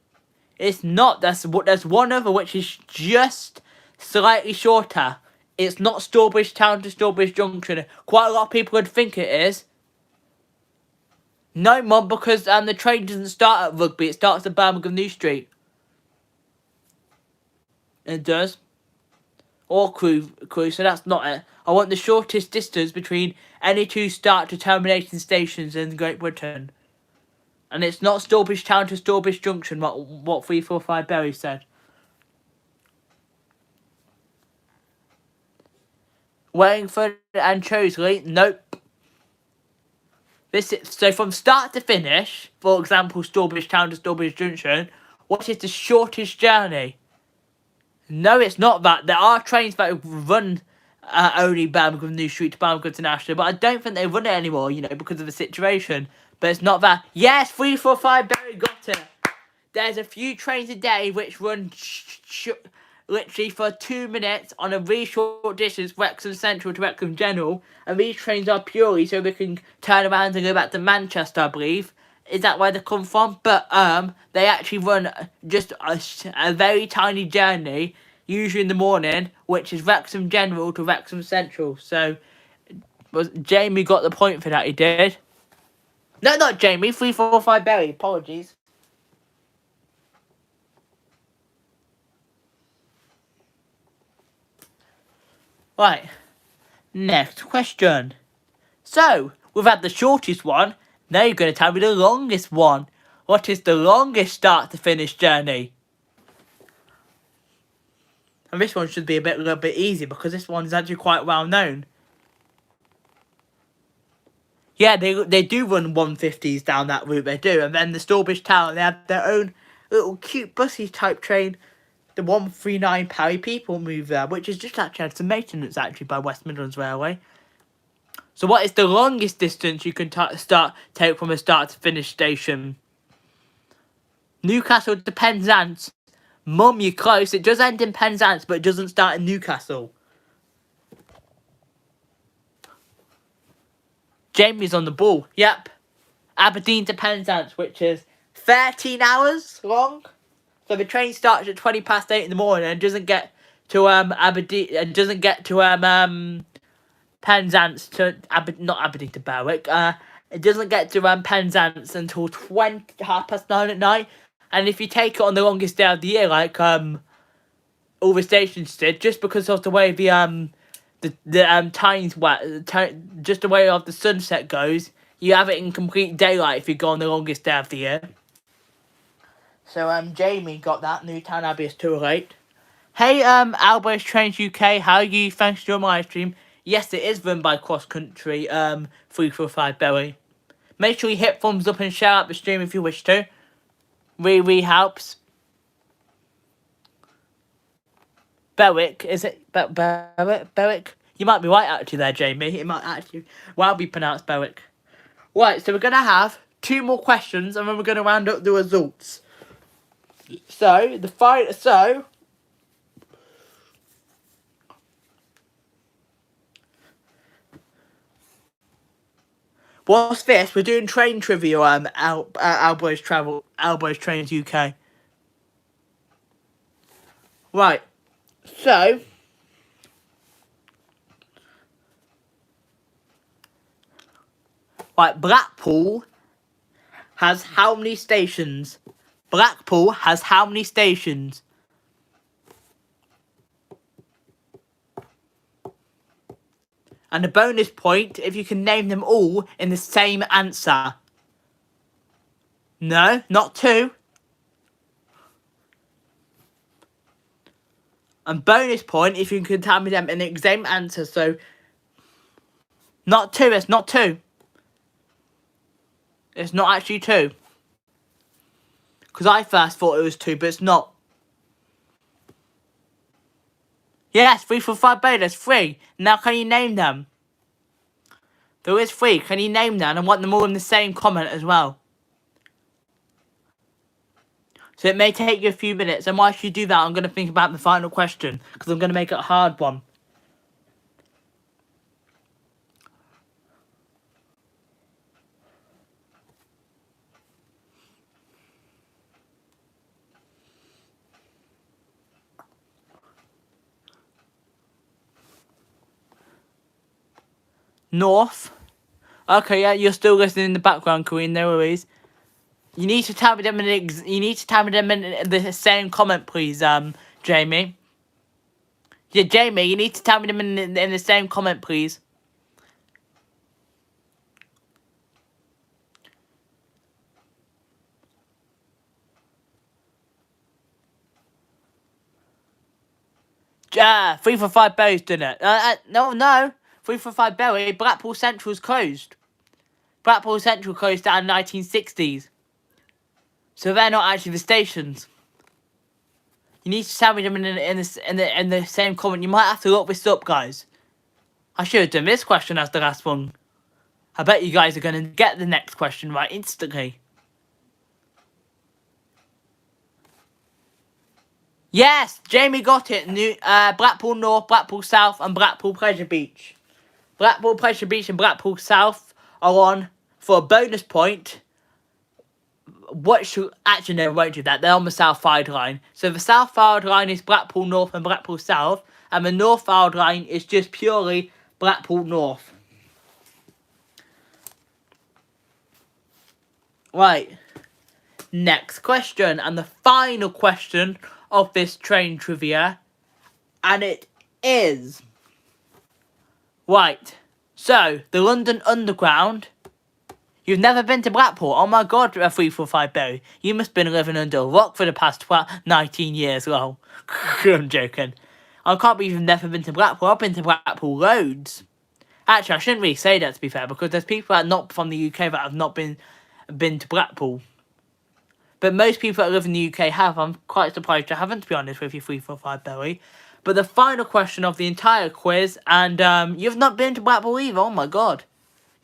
It's not. There's one other which is just slightly shorter. It's not Strawbridge Town to Strawbridge Junction. Quite a lot of people would think it is. No, Mum, because the train doesn't start at Rugby. It starts at Birmingham New Street. It does. Or Crewe, so that's not it. I want the shortest distance between any two start to terminating stations in Great Britain. And it's not Strawbridge Town to Strawbridge Junction, what 345 Berry said. Wellington and Chosley, nope. So from start to finish, for example, Strawbridge Town to Strawbridge Junction, what is the shortest journey? No, it's not that. There are trains that run only Birmingham New Street to Birmingham International, but I don't think they run it anymore, because of the situation. But it's not that. Yes, 345 Berry got it. There's a few trains a day which run literally for 2 minutes on a really short distance, Wrexham Central to Wrexham General, and these trains are purely so they can turn around and go back to Manchester, I believe. Is that where they come from? But they actually run just a very tiny journey, usually in the morning, which is Wrexham General to Wrexham Central. So Jamie got the point for that, he did. No, not Jamie, 345 Berry, apologies. Right, next question. So, we've had the shortest one, now you're going to tell me the longest one. What is the longest start to finish journey? And this one should be a little bit easy because this one's actually quite well known. Yeah, they do run 150s down that route, they do. And then the Strawbridge Town, they have their own little cute bussy type train. The 139 Perry people move there, which is just actually had some maintenance actually by West Midlands Railway. So what is the longest distance you can take from a start to finish station? Newcastle to Penzance. Mum, you're close. It does end in Penzance, but it doesn't start in Newcastle. Jamie's on the ball. Yep. Aberdeen to Penzance, which is 13 hours long. So the train starts at 8:20 in the morning and doesn't get to Aberdeen and doesn't get to Penzance to not Aberdeen to Berwick. It doesn't get to Penzance until 9:30 at night. And if you take it on the longest day of the year, like all the stations did, just because of the way the times just the way of the sunset goes, you have it in complete daylight if you go on the longest day of the year. So Jamie got that. Newtown Abbey is too late. Hey Albo's Trains UK, how are you? Thanks to your live stream. Yes, it is run by Cross Country 345 Berry. Make sure you hit thumbs up and share out the stream if you wish to. Really helps. Berwick, is it? Berwick? You might be right actually there, Jamie. It might actually well be pronounced Berwick. Right, so we're going to have 2 more questions and then we're going to round up the results. So, what's this? We're doing train trivia, Albo's Trains UK. Right, so Blackpool has how many stations? Blackpool has how many stations? And a bonus point if you can name them all in the same answer. No, not 2. And bonus point if you can tell me them in the same answer. So, not 2, it's not 2. It's not actually 2. Because I first thought it was 2, but it's not. Yes, 345 Bay, there's 3. Now can you name them? There is 3, can you name them? And I want them all in the same comment as well. So it may take you a few minutes, and whilst you do that, I'm going to think about the final question, because I'm going to make it a hard one. North. Okay, yeah, you're still listening in the background, Queen. No worries. You need to tell me them in the same comment, please, Jamie. Yeah, Jamie, you need to tell me them in the same comment, please. Yeah, 3 for 5 berries, didn't it? No. 3 for 5 berry. Blackpool Central's closed. Blackpool Central closed down in the 1960s. So they're not actually the stations. You need to tell me them in the same comment. You might have to look this up, guys. I should have done this question as the last one. I bet you guys are going to get the next question right instantly. Yes, Jamie got it. Blackpool North, Blackpool South, and Blackpool Pleasure Beach. Blackpool Pleasure Beach and Blackpool South are on for a bonus point. Actually, no, won't do that. They're on the South Field line. So the South Field line is Blackpool North and Blackpool South, and the North Field line is just purely Blackpool North. Right. Next question, and the final question of this train trivia, and it is right. So the London Underground. You've never been to Blackpool? Oh my god, a 3 for 5 berry. You must have been living under a rock for the past 19 years. Lol. I'm joking. I can't believe you've never been to Blackpool. I've been to Blackpool loads. Actually, I shouldn't really say that, to be fair, because there's people that are not from the UK that have not been to Blackpool. But most people that live in the UK have. I'm quite surprised you haven't, to be honest with you, 3 for 5 berry. But the final question of the entire quiz, and you've not been to Blackpool either. Oh my god.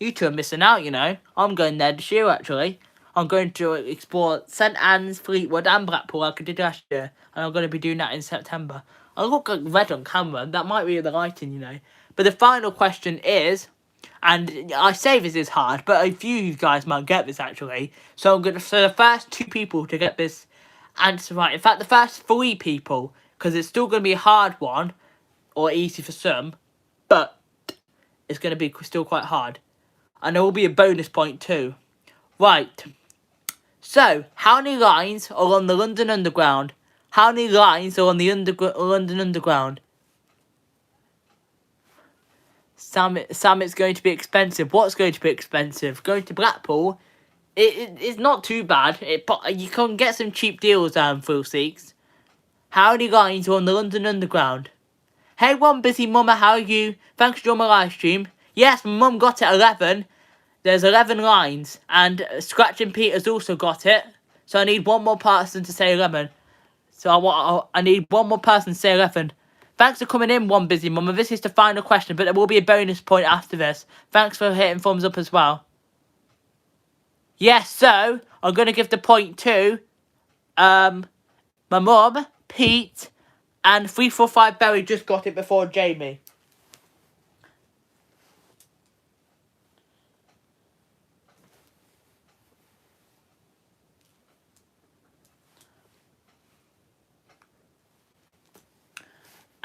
You two are missing out, you know. I'm going there this year, actually. I'm going to explore St Anne's, Fleetwood and Blackpool like I did last year. And I'm going to be doing that in September. I look like red on camera. That might be the lighting, you know. But the final question is, and I say this is hard, but a few of you guys might get this, actually. So the first 2 people to get this answer right. In fact, the first 3 people, because it's still going to be a hard one, or easy for some, but it's going to be still quite hard. And there will be a bonus point too. Right. So, how many lines are on the London Underground? How many lines are on the London Underground? Sam, it's going to be expensive. What's going to be expensive? Going to Blackpool, it's not too bad. You can get some cheap deals through Seeks. How many lines are on the London Underground? Hey, one busy mama, how are you? Thanks for joining my live stream. Yes, my mum got it 11. There's 11 lines, and Scratching Peter's also got it. So I need one more person to say 11. So I need one more person to say 11. Thanks for coming in, one busy mama. This is the final question, but there will be a bonus point after this. Thanks for hitting thumbs up as well. Yes, so I'm going to give the point to my mum, Pete, and 3 for 5 berry just got it before Jamie.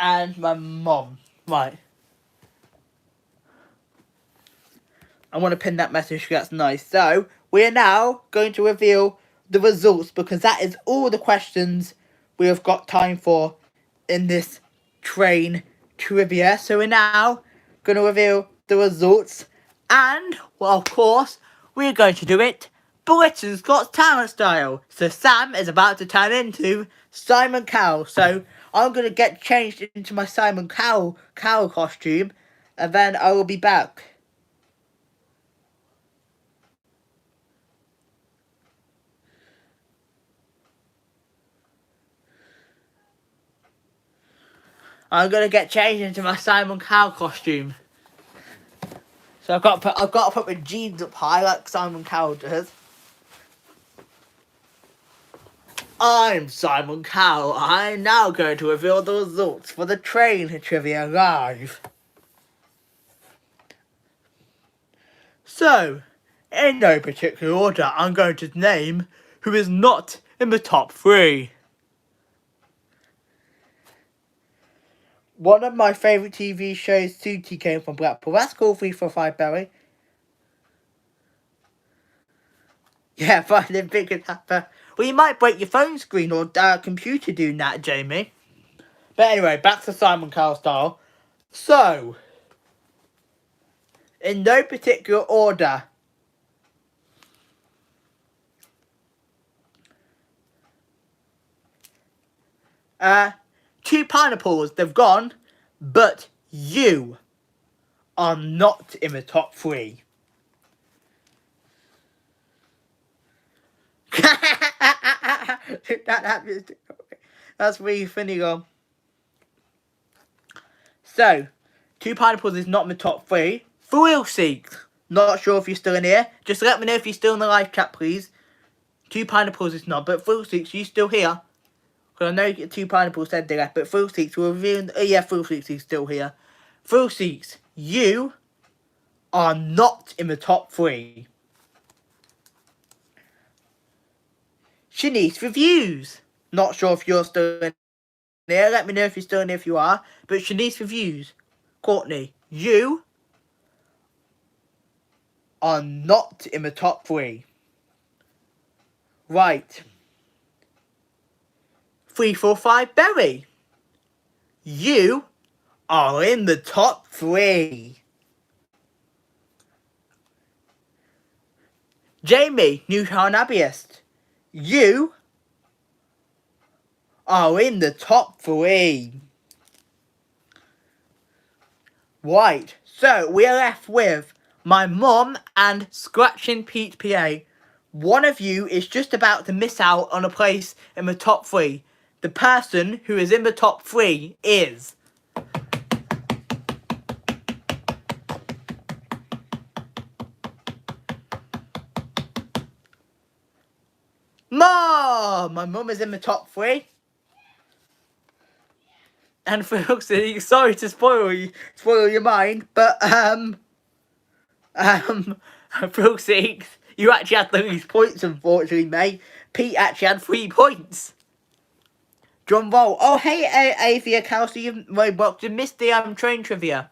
And my mum. Right. I want to pin that message, that's nice. So, we are now going to reveal the results, because that is all the questions we have got time for in this train trivia. So we're now going to reveal the results. And, well, of course, we're going to do it Britain's Got Talent style. So Sam is about to turn into Simon Cowell. So I'm going to get changed into my Simon Cowell costume, and then I will be back. I'm going to get changed into my Simon Cowell costume. So I've got to put my jeans up high like Simon Cowell does. I'm Simon Cowell. I'm now going to reveal the results for the train trivia live. So, in no particular order, I'm going to name who is not in the top 3. One of my favourite TV shows, Sooty, came from Blackpool. That's cool, 345 Barry. Yeah, finding bigger tapper. Well, you might break your phone screen or computer doing that, Jamie. But anyway, back to Simon Cowell style. So, in no particular order. Two pineapples, they've gone, but you are not in the top 3. That's really funny, though. So, two pineapples is not in the top 3. For real sake, not sure if you're still in here. Just let me know if you're still in the live chat, please. Two pineapples is not, but for real sake, you still here? Because I know two pineapples said they left, but Full Seeks will reveal. Yeah, Full Seeks is still here. Full Seeks, you are not in the top 3. Shanice Reviews. Not sure if you're still in here. Let me know if you're still in here if you are. But Shanice Reviews. Courtney, you are not in the top 3. Right. 345 Berry. You are in the top 3. Jamie, Newtown Abbeyist. You are in the top 3. Right, so we are left with my mum and Scratching Pete PA. One of you is just about to miss out on a place in the top 3. The person who is in the top 3 is... Mom! My mum is in the top 3. And for Huxley, sorry to spoil your mind, but for Huxley, you actually had the least points, unfortunately, mate. Pete actually had 3 points. Drum roll. Oh, hey, Avia Kelsey, Roblox, you missed the train trivia.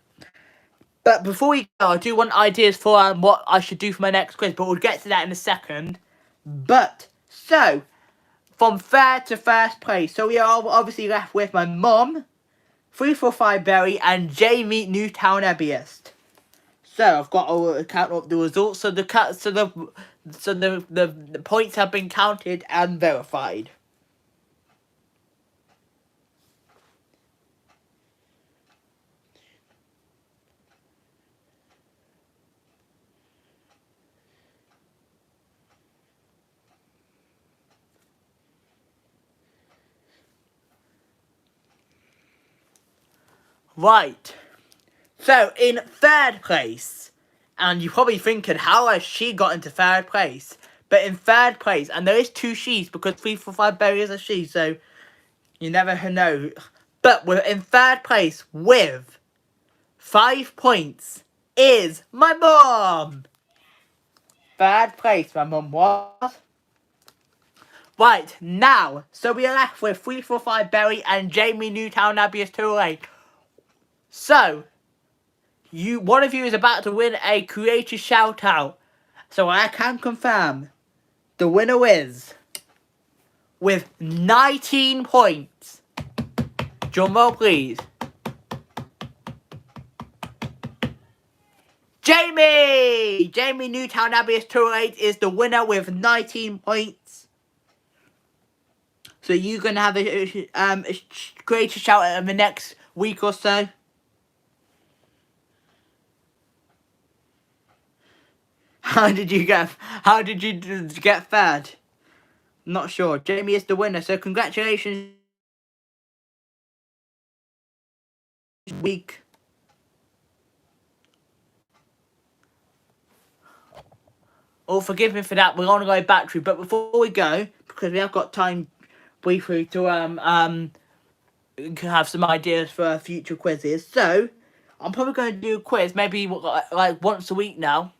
But before we go, I do want ideas for what I should do for my next quiz, but we'll get to that in a second. But, so, from third to first place, so we are obviously left with my mum, 345 Berry, and Jamie Newtown Abbeyist. So I've got to count up the results. So the points have been counted and verified. Right. So, in third place, and you're probably thinking, how has she got into third place? But in third place, and there is 2 she's, because 345 Berry is a she, so you never know. But we're in third place with 5 points is my mum. Third place, my mum was. Right, now, so we are left with 345 Berry and Jamie Newtown Abbeyist 208. So, one of you is about to win a creator shout out. So I can confirm the winner is with 19 points. Drum roll, please. Jamie Newtown Abbeyist 208 is the winner with 19 points. So you're gonna have a creator shout out in the next week or so. How did you get third? Not sure. Jamie is the winner, so congratulations. Week. Oh, forgive me for that. We're on a low battery, but before we go, because we have got time briefly to have some ideas for future quizzes. So I'm probably going to do a quiz, maybe like once a week now.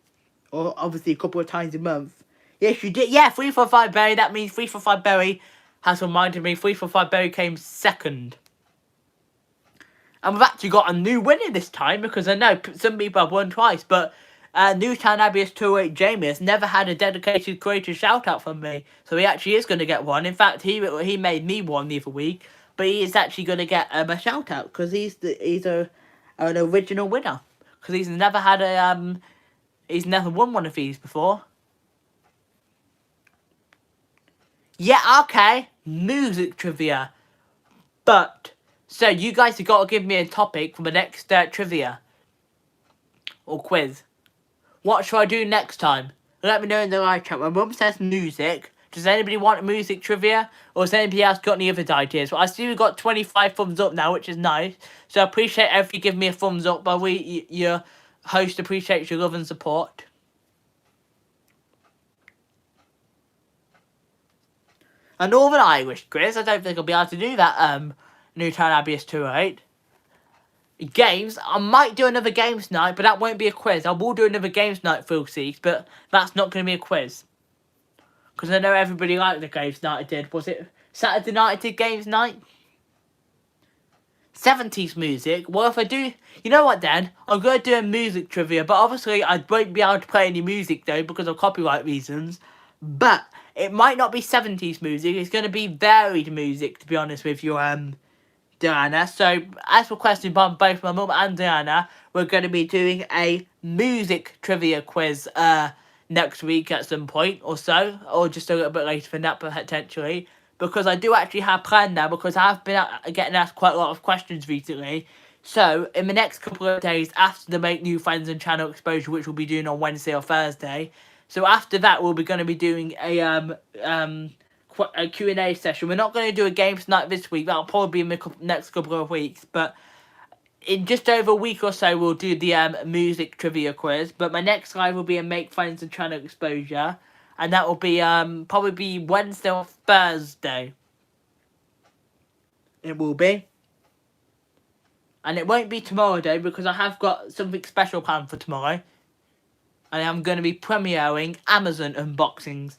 Or obviously a couple of times a month. Yes, you did. Yeah, 345 Berry. That means 345 Berry has reminded me 345 Berry came second. And we've actually got a new winner this time, because I know some people have won twice, but Newtown Abbey's 208 Jamie has never had a dedicated creator shout out from me, so he actually is going to get one. In fact, he made me one the other week, but he is actually going to get a shout out, because he's an original winner, because he's never had he's never won one of these before. Yeah, okay, music trivia, but so you guys have got to give me a topic for the next trivia or quiz. What shall I do next time? Let me know in the live chat. My mum says music. Does anybody want music trivia? Or has anybody else got any other ideas? Well, I see we've got 25 thumbs up now, which is nice. So I appreciate if you give me a thumbs up. But your host appreciates your love and support. A Northern Irish quiz. I don't think I'll be able to do that. Newtown Abbey is 208. Games, I might do another games night, but that won't be a quiz. I will do another games night full seats, but that's not going to be a quiz. Because I know everybody liked the games night I did. Was it Saturday night I did games night? 70s music. Well, if I do, you know what then? I'm going to do a music trivia, but obviously I won't be able to play any music though because of copyright reasons. But it might not be 70s music. It's going to be varied music, to be honest with you, Diana. So, as requested by both my mum and Diana, we're going to be doing a music trivia quiz next week at some point or so, or just a little bit later than that potentially, because I do actually have planned now, because I have been getting asked quite a lot of questions recently. So, in the next couple of days, after the Make New Friends and Channel Exposure, which we'll be doing on Wednesday or Thursday, so after that, we'll be going to be doing a Q&A session. We're not going to do a games night this week. That'll probably be in the next couple of weeks. But in just over a week or so, we'll do the music trivia quiz. But my next live will be a Make Friends and Channel Exposure. And that will be probably be Wednesday or Thursday. It will be. And it won't be tomorrow though, because I have got something special planned for tomorrow. And I'm going to be premiering Amazon unboxings,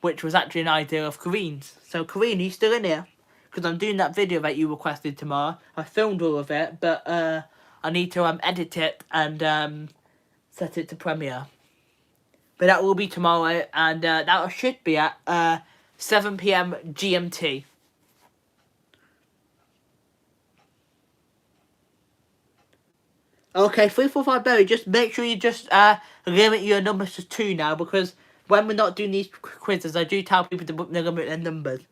which was actually an idea of Kareen's. So, Kareen, are you still in here? Because I'm doing that video that you requested tomorrow. I filmed all of it, but I need to edit it and set it to premiere. But that will be tomorrow, and that should be at 7 PM GMT. Okay, 345 Berry, just make sure you just limit your numbers to 2 now, because when we're not doing these quizzes, I do tell people to limit their numbers.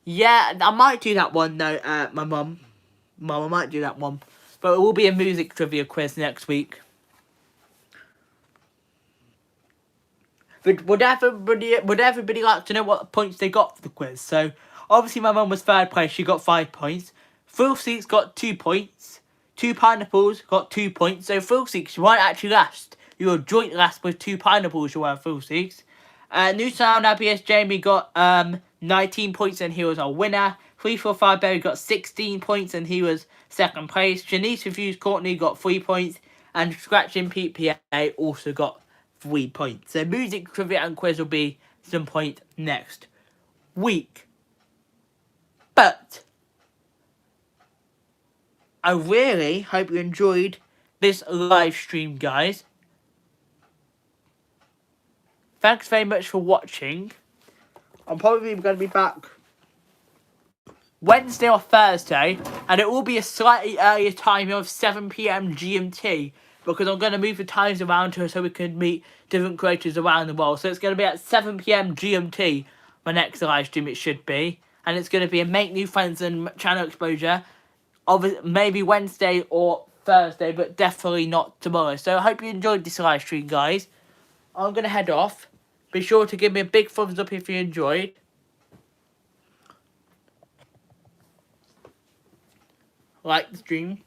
Yeah, I might do that one though, my mum. I might do that one. But it will be a music trivia quiz next week. But would everybody like to know what points they got for the quiz? So, obviously my mum was third place, she got 5 points. Full Seats got 2 points. 2 Pineapples got 2 points. So Full Seats, you weren't actually last. You were joint last with 2 Pineapples, you were Full Seats. Newtown Abbey's Jamie got 19 points and he was our winner. 345 Berry got 16 points and he was second place. Janice Reviews Courtney got 3 points. And Scratching Pete PA also got 3 points. So music trivia and quiz will be some point next week. But I really hope you enjoyed this live stream, guys. Thanks very much for watching. I'm probably going to be back Wednesday or Thursday, and it will be a slightly earlier time of 7 PM GMT, because I'm going to move the times around here so we can meet different creators around the world. So it's going to be at 7 PM GMT, my next live stream it should be. And it's going to be a Make New Friends and Channel Exposure, maybe Wednesday or Thursday, but definitely not tomorrow. So I hope you enjoyed this live stream, guys. I'm going to head off. Be sure to give me a big thumbs up if you enjoyed. Like the stream.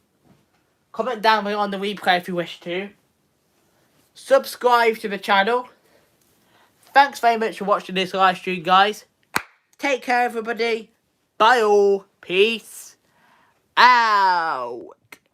Comment down below on the replay if you wish to. Subscribe to the channel. Thanks very much for watching this live stream, guys. Take care, everybody. Bye all. Peace out.